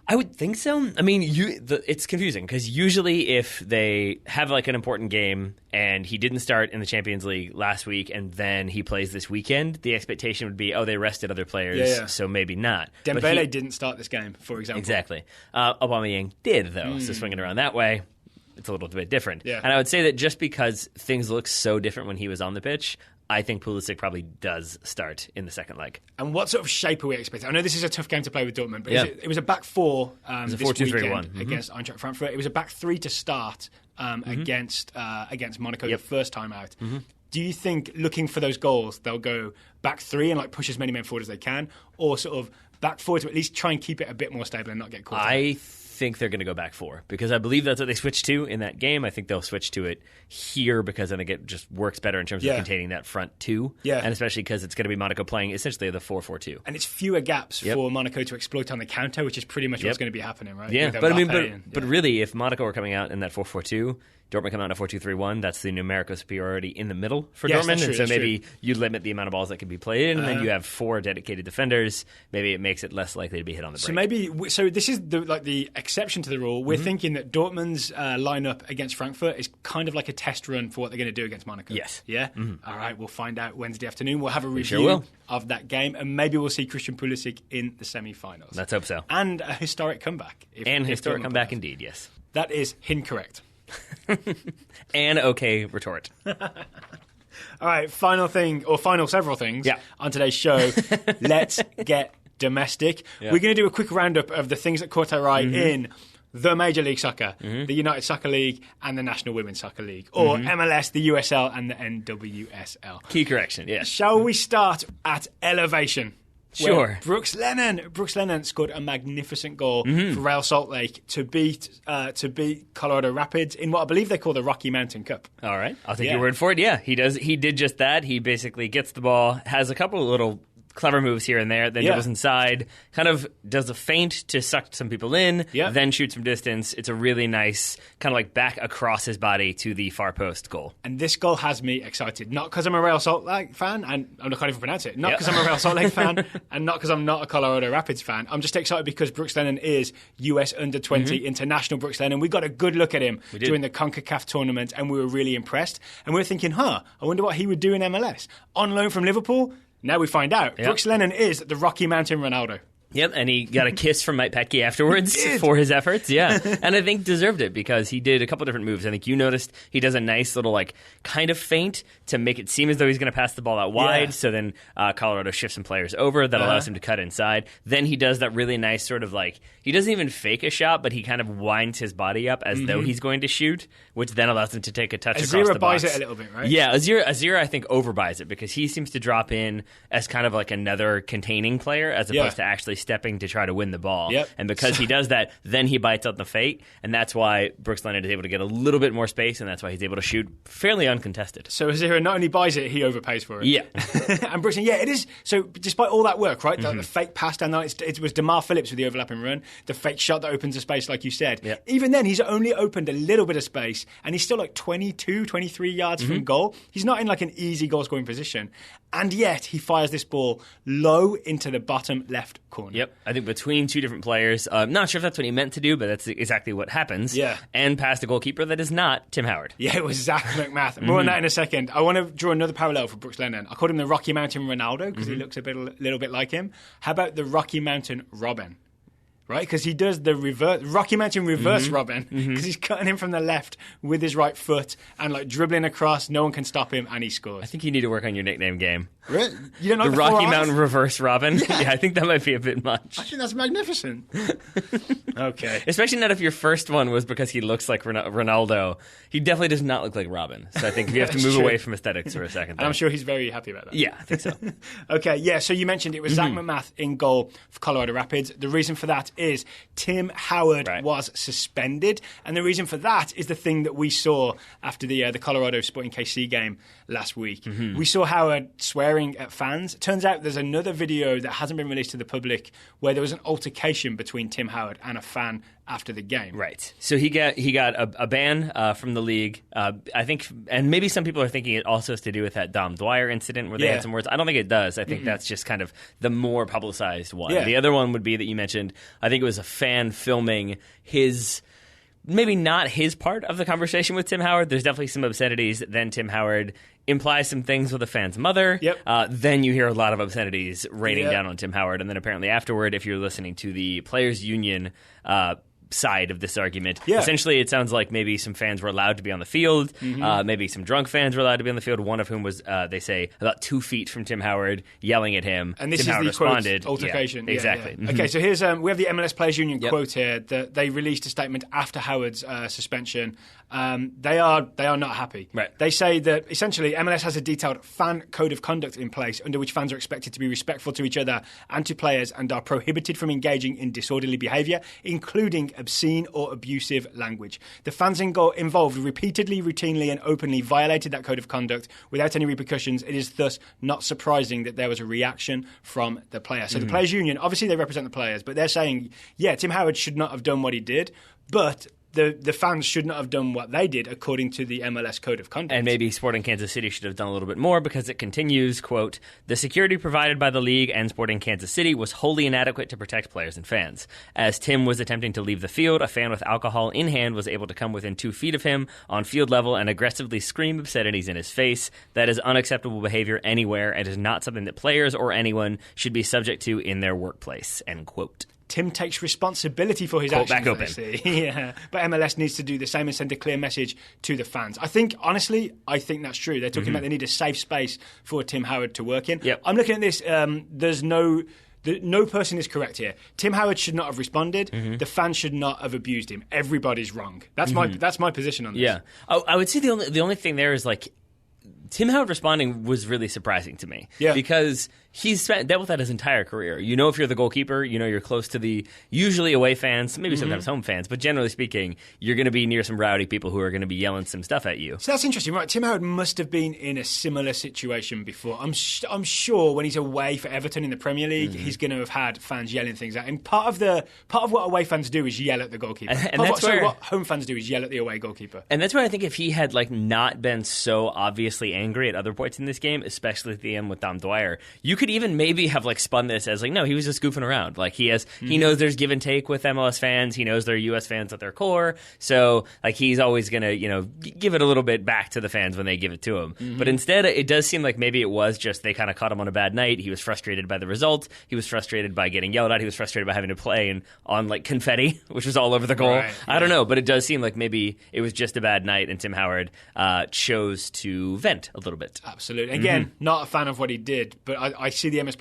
I would think so. I mean, it's confusing because usually if they have like an important game and he didn't start in the Champions League last week and then he plays this weekend, the expectation would be, they rested other players, so maybe not. Dembele didn't start this game, for example. Exactly. Aubameyang did, though, so swinging around that way, it's a little bit different. Yeah. And I would say that just because things look so different when he was on the pitch, I think Pulisic probably does start in the second leg. And what sort of shape are we expecting? I know this is a tough game to play with Dortmund, but it was a back four this 4-2-3-1 against Eintracht Frankfurt. It was a back three to start against Monaco the first time out. Do you think, looking for those goals, they'll go back three and like push as many men forward as they can, or sort of back four to at least try and keep it a bit more stable and not get caught? I think they're going to go back four because I believe that's what they switched to in that game. I think they'll switch to it here because I think it just works better in terms of containing that front two. Yeah. And especially because it's going to be Monaco playing essentially the 4-4-2. And it's fewer gaps for Monaco to exploit on the counter, which is pretty much what's going to be happening, right? Yeah, but really, if Monaco are coming out in that 4-4-2, Dortmund come out in a 4-2-3-1, that's the numerical superiority in the middle for Dortmund. And so maybe you limit the amount of balls that can be played in, and then you have four dedicated defenders. Maybe it makes it less likely to be hit on the break. So this is the exception to the rule. We're thinking that Dortmund's lineup against Frankfurt is kind of like a test run for what they're going to do against Monaco. Yes. Yeah? All right, we'll find out Wednesday afternoon. We'll have a review of that game, and maybe we'll see Christian Pulisic in the semi-finals. Let's hope so. And a historic comeback. Historic comeback indeed, yes. That is incorrect. An okay retort. All right, final several things on today's show. Let's get domestic. We're going to do a quick roundup of the things that caught our eye in the Major League Soccer, the United Soccer League, and the National Women's Soccer League, or MLS, the USL, and the NWSL. Key correction, yeah. Shall we start at elevation? Sure. Brooks Lennon scored a magnificent goal for Real Salt Lake to beat Colorado Rapids in what I believe they call the Rocky Mountain Cup. All right, I'll take your word for it. Yeah, he does. He did just that. He basically gets the ball, has a couple of little clever moves here and there, then goes inside, kind of does a feint to suck some people in, then shoots from distance. It's a really nice kind of like back across his body to the far post goal. And this goal has me excited, not because I'm a Real Salt Lake fan, and I can't even pronounce it, not because I'm a Real Salt Lake fan, and not because I'm not a Colorado Rapids fan. I'm just excited because Brooks Lennon is US Under-20 international Brooks Lennon. We got a good look at him during the CONCACAF tournament, and we were really impressed. And we were thinking, I wonder what he would do in MLS. On loan from Liverpool? Now we find out. Brooks Lennon is the Rocky Mountain Ronaldo. Yep, and he got a kiss from Mike Petke afterwards for his efforts, and I think deserved it because he did a couple different moves. I think you noticed he does a nice little kind of feint to make it seem as though he's going to pass the ball out wide, so then Colorado shifts some players over. That allows him to cut inside. Then he does that really nice sort of he doesn't even fake a shot, but he kind of winds his body up as though he's going to shoot, which then allows him to take a touch across the box. Azira buys it a little bit, right? Yeah, Azira I think overbuys it because he seems to drop in as kind of like another containing player as opposed to actually stepping to try to win the ball. And because he does that, then he bites out the fate, and that's why Brooks Lennon is able to get a little bit more space, and that's why he's able to shoot fairly uncontested. So Azira not only buys it, he overpays for it. Yeah. And Brooks, it is. So despite all that work, right, the fake pass down there, it was DeMar Phillips with the overlapping run, the fake shot that opens a space, like you said. Even then, he's only opened a little bit of space, and he's still 22, 23 yards from goal. He's not in an easy goal-scoring position. And yet, he fires this ball low into the bottom left corner. Yep. I think between two different players. Not sure if that's what he meant to do, but that's exactly what happens. And past a goalkeeper that is not Tim Howard. Yeah, it was Zach McMath. More on that in a second. I want to draw another parallel for Brooks Lennon. I called him the Rocky Mountain Ronaldo because he looks a little bit like him. How about the Rocky Mountain Robin? right? Because he does the reverse, Rocky Mountain reverse Robin, because he's cutting him from the left with his right foot and like dribbling across. No one can stop him, and he scores. I think you need to work on your nickname game. Really? You don't know the Rocky Mountain reverse Robin? Yeah, I think that might be a bit much. I think that's magnificent. Okay. Especially not if your first one was because he looks like Ronaldo. He definitely does not look like Robin. So I think you have to move away from aesthetics for a second. And I'm sure he's very happy about that. Yeah, I think so. Okay, yeah, so you mentioned it was Zach McMath in goal for Colorado Rapids. The reason for that is Tim Howard was suspended. And the reason for that is the thing that we saw after the Colorado Sporting KC game last week. We saw Howard swearing at fans. It turns out there's another video that hasn't been released to the public where there was an altercation between Tim Howard and a fan after the game. Right. So he got a ban from the league. I think, and maybe some people are thinking it also has to do with that Dom Dwyer incident where they had some words. I don't think it does. I think that's just kind of the more publicized one. Yeah. The other one would be that you mentioned, I think it was a fan filming his... Maybe not his part of the conversation with Tim Howard. There's definitely some obscenities. Then Tim Howard implies some things with a fan's mother. Then you hear a lot of obscenities raining down on Tim Howard. And then apparently afterward, if you're listening to the Players Union side of this argument. Essentially, it sounds like maybe some fans were allowed to be on the field. Maybe some drunk fans were allowed to be on the field. One of whom was, they say, about 2 feet from Tim Howard, yelling at him. And this Tim is Howard the responded. Quote, altercation. Yeah, exactly. Okay, so here's we have the MLS Players Union quote here that they released a statement after Howard's suspension. They are not happy. Right. They say that essentially MLS has a detailed fan code of conduct in place under which fans are expected to be respectful to each other and to players and are prohibited from engaging in disorderly behaviour, including obscene or abusive language. The fans involved repeatedly, routinely and openly violated that code of conduct without any repercussions. It is thus not surprising that there was a reaction from the players. So the Players Union, obviously they represent the players, but they're saying, yeah, Tim Howard should not have done what he did, but the fans should not have done what they did according to the MLS Code of Conduct. And maybe Sporting Kansas City should have done a little bit more because it continues, quote, the security provided by the league and Sporting Kansas City was wholly inadequate to protect players and fans. As Tim was attempting to leave the field, a fan with alcohol in hand was able to come within 2 feet of him on field level and aggressively scream obscenities in his face. That is unacceptable behavior anywhere and is not something that players or anyone should be subject to in their workplace, end quote. Tim takes responsibility for his actions. Back open. Yeah, but MLS needs to do the same and send a clear message to the fans. I think that's true. They're talking about they need a safe space for Tim Howard to work in. I'm looking at this. There's no person is correct here. Tim Howard should not have responded. The fans should not have abused him. Everybody's wrong. That's my position on this. Yeah, I would say the only thing there is like Tim Howard responding was really surprising to me. Yeah, because he's dealt with that his entire career. You know, if you're the goalkeeper, you know you're close to the usually away fans, maybe sometimes home fans, but generally speaking, you're going to be near some rowdy people who are going to be yelling some stuff at you. So that's interesting, right? Tim Howard must have been in a similar situation before. I'm sure when he's away for Everton in the Premier League, he's going to have had fans yelling things at him. Part of what away fans do is yell at the goalkeeper. And that's what home fans do is yell at the away goalkeeper. And that's why I think if he had like not been so obviously angry at other points in this game, especially at the end with Dom Dwyer, you could even maybe have like spun this as like, no, he was just goofing around. Like he knows there's give and take with MLS fans. He knows they're US fans at their core. So like he's always going to, give it a little bit back to the fans when they give it to him. But instead, it does seem like maybe it was just they kind of caught him on a bad night. He was frustrated by the result. He was frustrated by getting yelled at. He was frustrated by having to play on like confetti, which was all over the goal. Right, yeah. I don't know, but it does seem like maybe it was just a bad night and Tim Howard chose to vent a little bit. Absolutely. Again, not a fan of what he did, but I see the MLS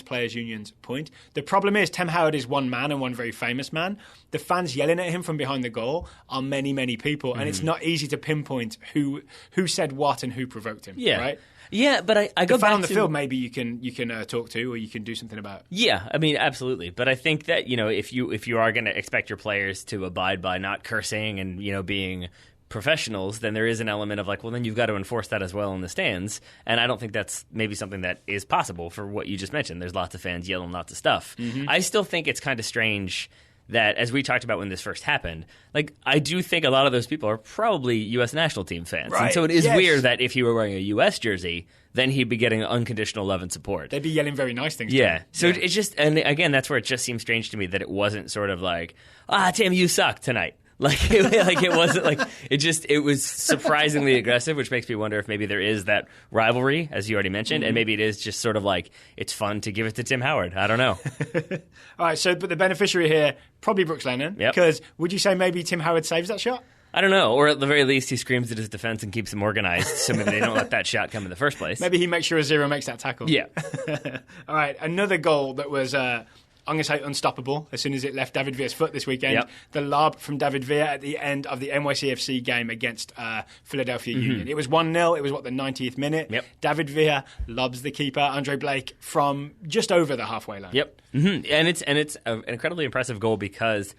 Players Union's point. The problem is Tim Howard is one man and one very famous man. The fans yelling at him from behind the goal are many, many people, and it's not easy to pinpoint who said what and who provoked him. Yeah. Right? Yeah, but I go back to... The fan on the field maybe you can talk to or you can do something about. Yeah, I mean, absolutely. But I think that, if you are going to expect your players to abide by not cursing and, being professionals, then there is an element of like, well, then you've got to enforce that as well in the stands. And I don't think that's maybe something that is possible for what you just mentioned. There's lots of fans yelling lots of stuff. I still think it's kind of strange that, as we talked about when this first happened, like I do think a lot of those people are probably U.S. national team fans. Right. And so it is weird that if he were wearing a U.S. jersey, then he'd be getting unconditional love and support. They'd be yelling very nice things. Yeah. So it's just, and again, that's where it just seems strange to me that it wasn't sort of like, Tim, you suck tonight. It wasn't like it was surprisingly aggressive, which makes me wonder if maybe there is that rivalry, as you already mentioned, and maybe it is just sort of like it's fun to give it to Tim Howard. I don't know. All right, so but the beneficiary here probably Brooks Lennon, because would you say maybe Tim Howard saves that shot? I don't know, or at the very least, he screams at his defense and keeps them organized, so maybe they don't let that shot come in the first place. Maybe he makes sure Azira makes that tackle. Yeah. All right, another goal that was, I'm going to say, unstoppable as soon as it left David Villa's foot this weekend. Yep. The lob from David Villa at the end of the NYCFC game against Philadelphia Union. It was 1-0. It was, the 90th minute? Yep. David Villa lobs the keeper, Andre Blake, from just over the halfway line. Yep. And it's an incredibly impressive goal because...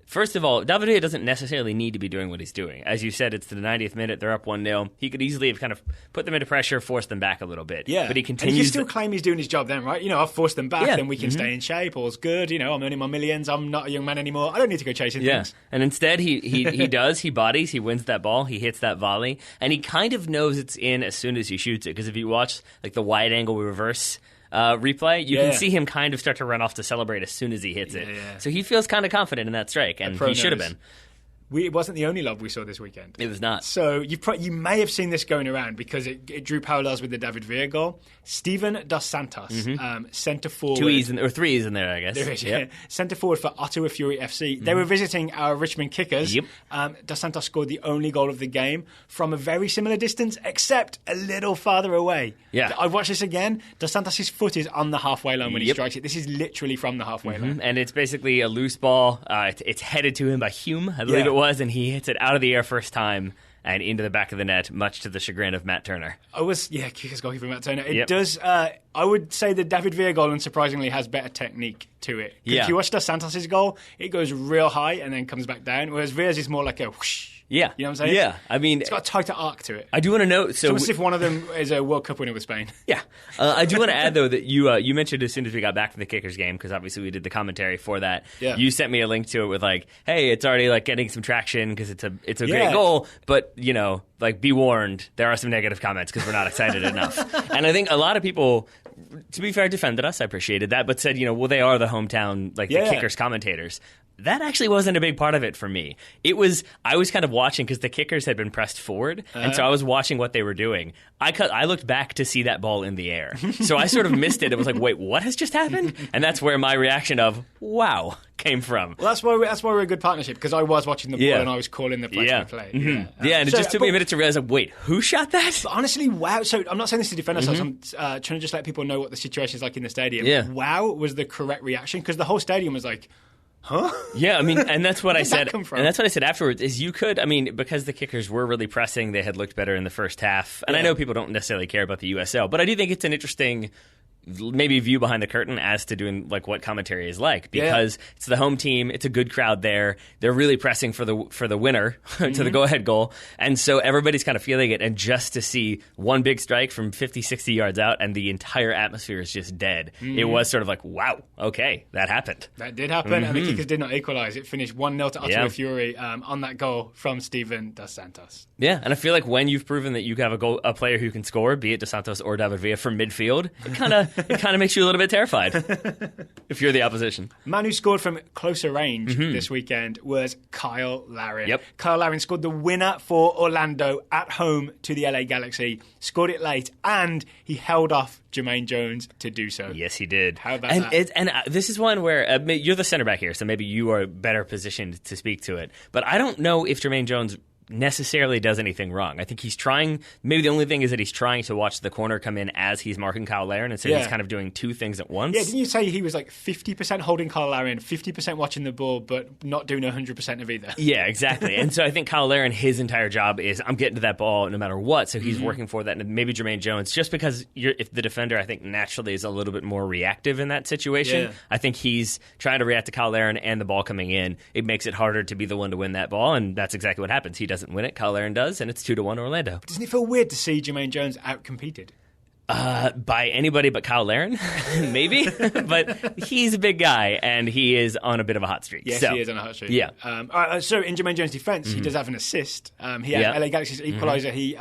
First of all, David Villa doesn't necessarily need to be doing what he's doing. As you said, it's the 90th minute. They're up 1-0. He could easily have kind of put them into pressure, forced them back a little bit. Yeah. But he continues. And he can still claim he's doing his job then, right? I've forced them back, then we can stay in shape. All's good. I'm earning my millions. I'm not a young man anymore. I don't need to go chasing things. And instead, he does. He bodies. He wins that ball. He hits that volley. And he kind of knows it's in as soon as he shoots it. Because if you watch the wide angle reverse replay, you can see him kind of start to run off to celebrate as soon as he hits it. Yeah. So he feels kind of confident in that strike, and he should have been. It wasn't the only lob we saw this weekend. It was not. So you may have seen this going around because it drew parallels with the David Villa goal. Steven Dos Santos, centre forward. 2 E's or 3 E's in there, I guess. There is, centre forward for Ottawa Fury FC. They were visiting our Richmond Kickers. Yep. Dos Santos scored the only goal of the game from a very similar distance, except a little farther away. Yeah. I watched this again. Dos Santos' foot is on the halfway line when he strikes it. This is literally from the halfway line. And it's basically a loose ball. It's headed to him by Hume, I believe it was, and he hits it out of the air first time and into the back of the net, much to the chagrin of Matt Turner. Kickers goalkeeper Matt Turner. It does. I would say the David Villa goal, unsurprisingly, has better technique to it. If you watch Dos Santos' goal, it goes real high and then comes back down, whereas Villa's is more like a whoosh. Yeah. You know what I'm saying? Yeah. I mean, it's got a tighter arc to it. I do want to note. So it's if one of them is a World Cup winner with Spain. Yeah. I do want to add, though, that you mentioned as soon as we got back from the Kickers game, because obviously we did the commentary for that. Yeah. You sent me a link to it with hey, it's already getting some traction because it's a great goal, but be warned, there are some negative comments because we're not excited enough. And I think a lot of people, to be fair, defended us. I appreciated that, but said, well, they are the hometown, the Kickers commentators. That actually wasn't a big part of it for me. I was kind of watching because the Kickers had been pressed forward, and so I was watching what they were doing. I looked back to see that ball in the air, so I sort of missed it. It was wait, what has just happened? And that's where my reaction of wow came from. Well, that's why we're a good partnership, because I was watching the ball and I was calling the play to play. Mm-hmm. And it just took me a minute to realize, wait, who shot that? But honestly, wow. So I'm not saying this to defend ourselves. I'm trying to just let people know what the situation is like in the stadium. Yeah. Wow was the correct reaction, because the whole stadium was like, huh? Yeah, I mean, and that's what I said. And that's what I said afterwards. Is because the Kickers were really pressing, they had looked better in the first half. And I know people don't necessarily care about the USL, but I do think it's an interesting maybe view behind the curtain as to doing what commentary is like, because it's the home team, it's a good crowd there, they're really pressing for the winner to the go-ahead goal, and so everybody's kind of feeling it, and just to see one big strike from 50-60 yards out and the entire atmosphere is just dead, it was sort of wow, okay, that happened. That did happen, and the Kickers did not equalise. It finished 1-0 to Ottawa Fury on that goal from Steven Dos Santos. Yeah, and I feel like when you've proven that you have a player who can score, be it Dos Santos or David Villa from midfield, it kind of makes you a little bit terrified if you're the opposition. Man who scored from closer range this weekend was Kyle Larin. Yep. Kyle Larin scored the winner for Orlando at home to the LA Galaxy, scored it late, and he held off Jermaine Jones to do so. Yes, he did. How about that? This is one where you're the center back here, so maybe you are better positioned to speak to it. But I don't know if Jermaine Jones necessarily does anything wrong. I think he's trying, maybe the only thing is that he's trying to watch the corner come in as he's marking Kyle Larin, and so he's kind of doing two things at once. Yeah, didn't you say he was 50% holding Kyle Larin, 50% watching the ball, but not doing 100% of either? Yeah, exactly. And so I think Kyle Larin, his entire job is I'm getting to that ball no matter what, so he's working for that. And maybe Jermaine Jones, just because if the defender, I think, naturally is a little bit more reactive in that situation, I think he's trying to react to Kyle Larin and the ball coming in. It makes it harder to be the one to win that ball, and that's exactly what happens. He doesn't win it, Kyle Larin does, and it's 2-1 Orlando. Doesn't it feel weird to see Jermaine Jones out-competed? By anybody but Kyle Larin, maybe. But he's a big guy, and he is on a bit of a hot streak. Yes, he is on a hot streak. Yeah. So in Jermaine Jones' defence, he does have an assist. He had LA Galaxy's equaliser. He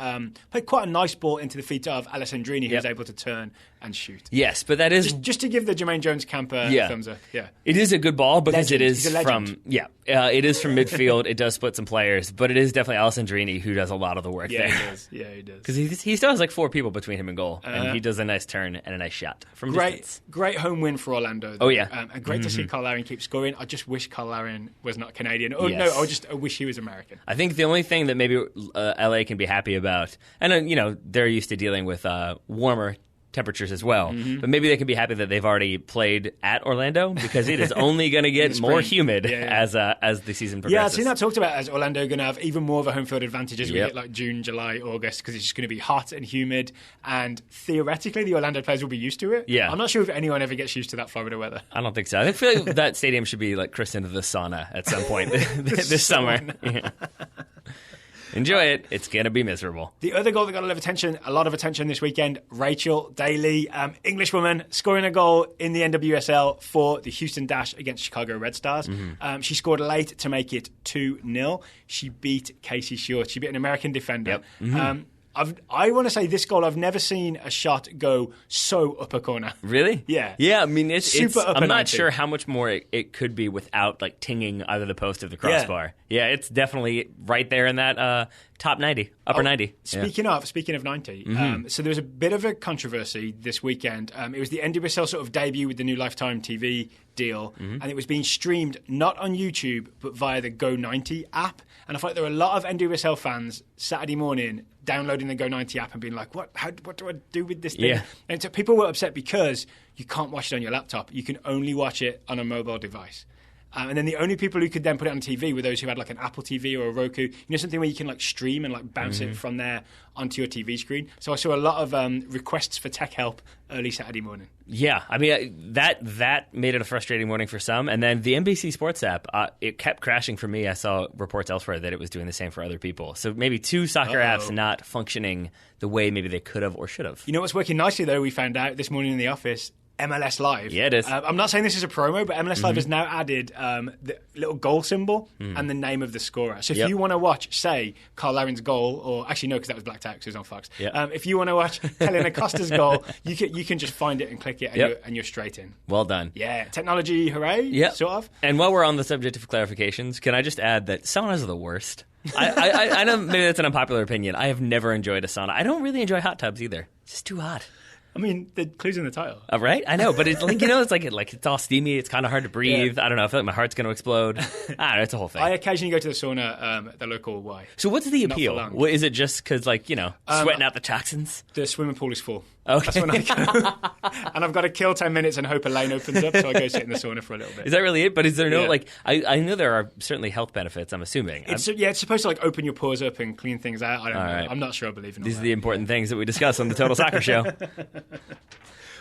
played quite a nice ball into the feet of Alessandrini, who was able to turn and shoot. Yes, but that is... Just to give the Jermaine Jones camper a thumbs up. Yeah. It is a good ball because Legend. it is He's a legend. from... Yeah, it is from midfield. It does split some players, but it is definitely Alessandrini who does a lot of the work there. He does. Yeah, he does. Because he still has like 4 people between him and goal, and he does a nice turn and a nice shot from distance. Great home win for Orlando, though. Oh, yeah. And great to see Carl Larin keep scoring. I just wish Carl Larin was not Canadian. Oh, Yes. no, I wish he was American. I think the only thing that maybe LA can be happy about, and they're used to dealing with warmer temperatures as well, but maybe they can be happy that they've already played at Orlando because it is only going to get more humid as the season progresses. Yeah, I've seen that talked about as Orlando going to have even more of a home field advantage as we hit like June, July, August, because it's just going to be hot and humid, and theoretically the Orlando players will be used to it. Yeah. I'm not sure if anyone ever gets used to that Florida weather. I don't think so. I feel like that stadium should be like christened the sauna at some point this summer. Yeah. Enjoy it. It's going to be miserable. The other goal that got a lot of attention this weekend, Rachel Daly, Englishwoman, scoring a goal in the NWSL for the Houston Dash against Chicago Red Stars. She scored late to make it 2-0. She beat Casey Short. She beat an American defender. Yep. I want to say this goal, I've never seen a shot go so upper corner. Really? Yeah. Yeah, I mean, it's Super upper I'm not 90. sure how much more it could be without like tinging either the post or the crossbar. Yeah, it's definitely right there in that top 90, upper 90. Speaking of 90, so there was a bit of a controversy this weekend. It was the NWSL sort of debut with the new Lifetime TV deal, and it was being streamed not on YouTube but via the Go90 app. And I feel like there were a lot of NWSL fans Saturday morning downloading the Go90 app and being like, what do I do with this thing? Yeah. And so people were upset because you can't watch it on your laptop. You can only watch it on a mobile device. And then the only people who could then put it on TV were those who had like an Apple TV or a Roku. Something where you can like stream and like bounce it from there onto your TV screen. So I saw a lot of requests for tech help early Saturday morning. Yeah, I mean, that made it a frustrating morning for some. And then the NBC Sports app, it kept crashing for me. I saw reports elsewhere that it was doing the same for other people. So maybe 2 soccer apps not functioning the way maybe they could have or should have. You know what's working nicely, though, we found out this morning in the office? MLS Live. Yeah, it is. I'm not saying this is a promo, but MLS Live has now added the little goal symbol and the name of the scorer. So if you want to watch, say, Carl Larin's goal, or actually no, because that was blacked out because it was on Fox. Yep. If you want to watch Helen Acosta's goal, you can just find it and click it, and you're straight in. Well done. Yeah, technology, hooray, sort of. And while we're on the subject of clarifications, can I just add that saunas are the worst? I know maybe that's an unpopular opinion. I have never enjoyed a sauna. I don't really enjoy hot tubs either. It's just too hot. I mean, the clue's in the title. Right? I know, but it's like, it's all steamy. It's kind of hard to breathe. I don't know. I feel like my heart's going to explode. I don't know. It's a whole thing. I occasionally go to the sauna at the local Y. So what's the appeal? Is it just because, sweating out the toxins? The swimming pool is full. Okay. That's when I go. And I've got to kill 10 minutes and hope a lane opens up, so I go sit in the sauna for a little bit. Is that really it? But is there no, I know there are certainly health benefits, I'm assuming. It's supposed to, open your pores up and clean things out. I don't know. Right. I'm not sure I believe in all These that. are the important things that we discuss on the Total Soccer Show.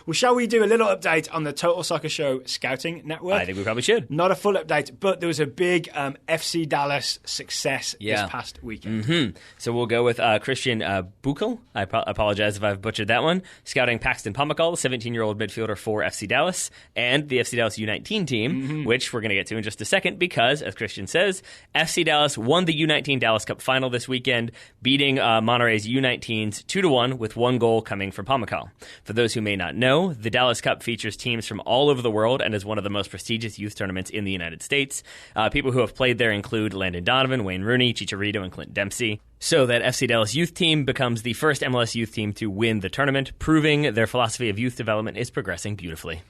Well, shall we do a little update on the Total Soccer Show Scouting Network? I think we probably should. Not a full update, but there was a big FC Dallas success this past weekend. So we'll go with Christian Buchel. I apologize if I've butchered that one. Scouting Paxton Pomykal, 17-year-old midfielder for FC Dallas, and the FC Dallas U19 team, which we're going to get to in just a second because, as Christian says, FC Dallas won the U19 Dallas Cup final this weekend, beating Monterrey's U19s 2-1 with 1 goal coming from Pomykal. For those who may not know, the Dallas Cup features teams from all over the world and is one of the most prestigious youth tournaments in the United States. People who have played there include Landon Donovan, Wayne Rooney, Chicharito, and Clint Dempsey. So that FC Dallas youth team becomes the first MLS youth team to win the tournament, proving their philosophy of youth development is progressing beautifully.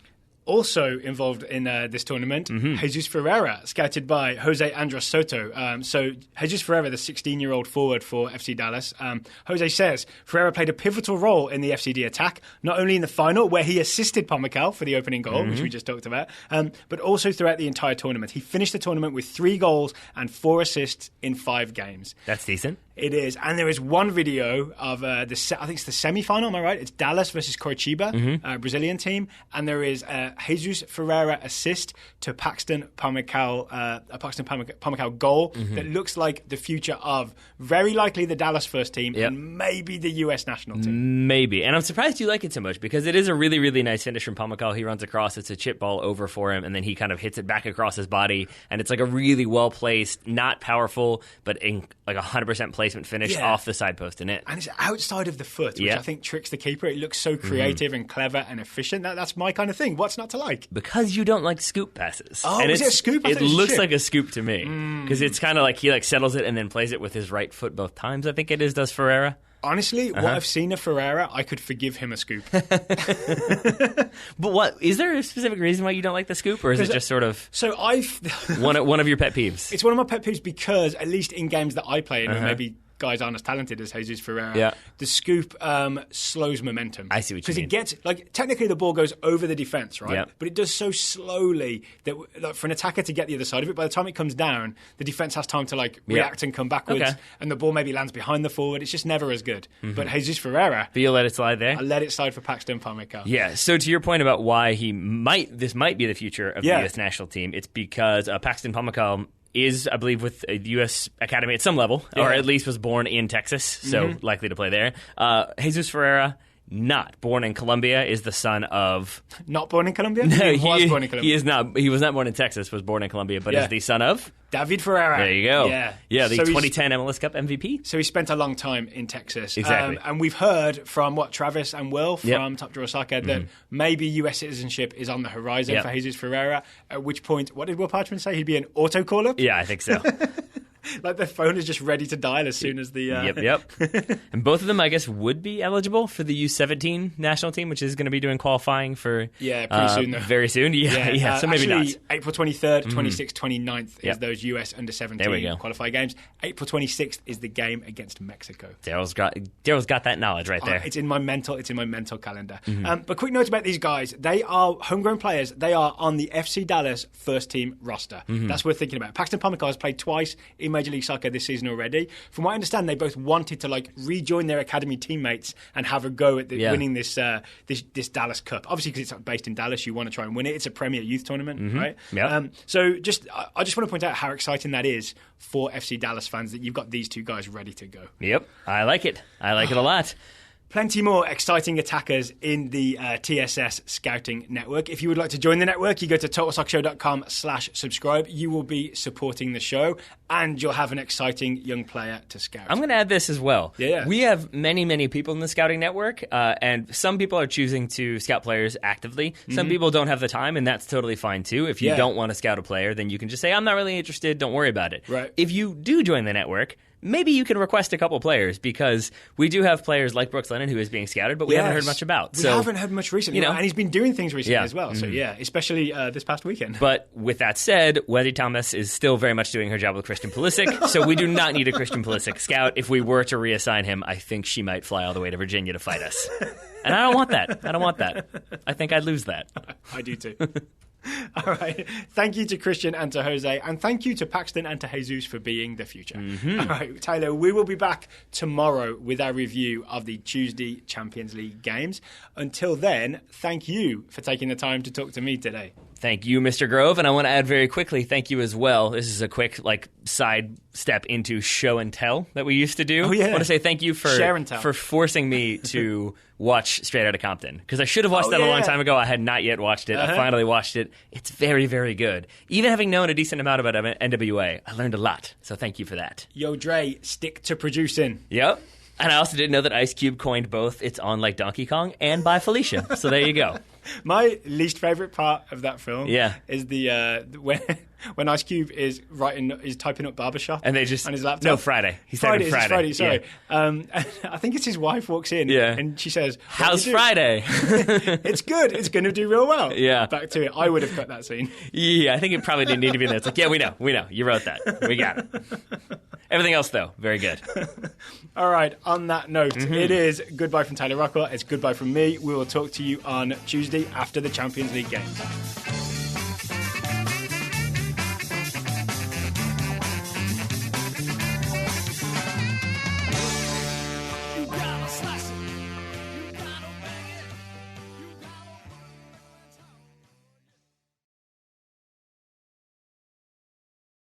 Also involved in this tournament, Jesus Ferreira, scouted by Jose Andres Soto. So Jesus Ferreira, the 16-year-old forward for FC Dallas, Jose says Ferreira played a pivotal role in the FCD attack, not only in the final, where he assisted Pomykal for the opening goal, which we just talked about, but also throughout the entire tournament. He finished the tournament with 3 goals and 4 assists in 5 games. That's decent. It is. And there is one video of, I think it's the semi-final, am I right? It's Dallas versus Curitiba, Brazilian team. And there is a Jesus Ferreira assist to Paxton Pomykal, a Paxton Pomykal goal that looks like the future of very likely the Dallas first team and maybe the US national team. Maybe. And I'm surprised you like it so much because it is a really, really nice finish from Pomykal. He runs across, it's a chip ball over for him, and then he kind of hits it back across his body. And it's like a really well-placed, not powerful, but in like 100% play placement finish off the side post and in. And it's outside of the foot, which I think tricks the keeper. It looks so creative and clever and efficient. That's my kind of thing. What's not to like? Because you don't like scoop passes. Oh, and is it a scoop? It looks like a scoop to me. Because it's kind of like he settles it and then plays it with his right foot both times, I think it is, does Ferreira. Honestly, what I've seen of Ferreira, I could forgive him a scoop. But what is there a specific reason why you don't like the scoop, or is it just sort of one of your pet peeves? It's one of my pet peeves because at least in games that I play in, maybe guys aren't as talented as Jesus Ferreira, the scoop slows momentum. I see what you mean. Because it gets, technically the ball goes over the defence, right? Yeah. But it does so slowly that for an attacker to get the other side of it, by the time it comes down, the defence has time to react and come backwards, and the ball maybe lands behind the forward. It's just never as good. But Jesus Ferreira... But you'll let it slide there? I let it slide for Paxton Pamecao. Yeah, so to your point about why this might be the future of the U.S. national team, it's because Paxton Pamecao is, I believe, with a U.S. academy at some level, or at least was born in Texas, so likely to play there. Jesus Ferreira, not born in Colombia, is the son of... Not born in Colombia? No, he was born in Colombia. He is not. He was not born in Texas, was born in Colombia, but is the son of... David Ferreira. There you go. Yeah, the 2010 MLS Cup MVP. So he spent a long time in Texas. Exactly. And we've heard from Travis and Will from Top Draw Soccer that maybe US citizenship is on the horizon for Jesus Ferreira, at which point, what did Will Parchman say? He'd be an auto call-up? Yeah, I think so. Like the phone is just ready to dial as soon as the... Yep. And both of them, I guess, would be eligible for the U17 national team, which is going to be doing qualifying for... Yeah, pretty soon, though. Very soon. Yeah. So maybe actually, not. April 23rd, 26th, 29th is those US under-17 qualifier games. April 26th is the game against Mexico. Daryl's got that knowledge right there. It's in my mental calendar. But quick note about these guys. They are homegrown players. They are on the FC Dallas first-team roster. That's worth thinking about. Paxton Pamecao has played twice in Major League Soccer this season already. From what I understand, they both wanted to rejoin their academy teammates and have a go at winning this Dallas Cup. Obviously, because it's based in Dallas, you want to try and win it. It's a Premier Youth tournament, right? Yep. So I just want to point out how exciting that is for FC Dallas fans that you've got these two guys ready to go. Yep, I like it. I like it a lot. Plenty more exciting attackers in the TSS Scouting Network. If you would like to join the network, you go to TotalSoccerShow.com/subscribe. You will be supporting the show, and you'll have an exciting young player to scout. I'm going to add this as well. Yeah. We have many, many people in the scouting network, and some people are choosing to scout players actively. Some people don't have the time, and that's totally fine too. If you don't want to scout a player, then you can just say, I'm not really interested, don't worry about it. Right. If you do join the network, maybe you can request a couple players, because we do have players like Brooks Lennon who is being scouted, but we haven't heard much about. We haven't heard much recently, and he's been doing things recently as well. So especially this past weekend. But with that said, Wendy Thomas is still very much doing her job with Christian Pulisic, so we do not need a Christian Pulisic scout. If we were to reassign him, I think she might fly all the way to Virginia to fight us. And I don't want that. I think I'd lose that. I do too. All right. Thank you to Christian and to Jose, and thank you to Paxton and to Jesus for being the future. All right, Taylor, we will be back tomorrow with our review of the Tuesday Champions League games. Until then, thank you for taking the time to talk to me today. Thank you, Mr. Grove. And I want to add very quickly, thank you as well. This is a quick side step into show and tell that we used to do. Oh, yeah. I want to say thank you for forcing me to watch Straight Outta Compton, because I should have watched that a long time ago. I had not yet watched it. I finally watched it. It's very, very good. Even having known a decent amount about NWA, I learned a lot. So thank you for that. Yo, Dre, stick to producing. Yep. And I also didn't know that Ice Cube coined both "It's On Like Donkey Kong" and "By Felicia." So there you go. My least favorite part of that film is the when Ice Cube is typing up barbershop and they just on his laptop. No, Friday. He's Friday. Sorry. Yeah. I think it's his wife walks in and she says, "How's Friday?" It's good. It's going to do real well. Yeah. Back to it. I would have cut that scene. Yeah, I think it probably didn't need to be there. It's we know. You wrote that. We got it. Everything else, though, very good. All right, on that note, it is goodbye from Taylor Rockwell. It's goodbye from me. We will talk to you on Tuesday after the Champions League games.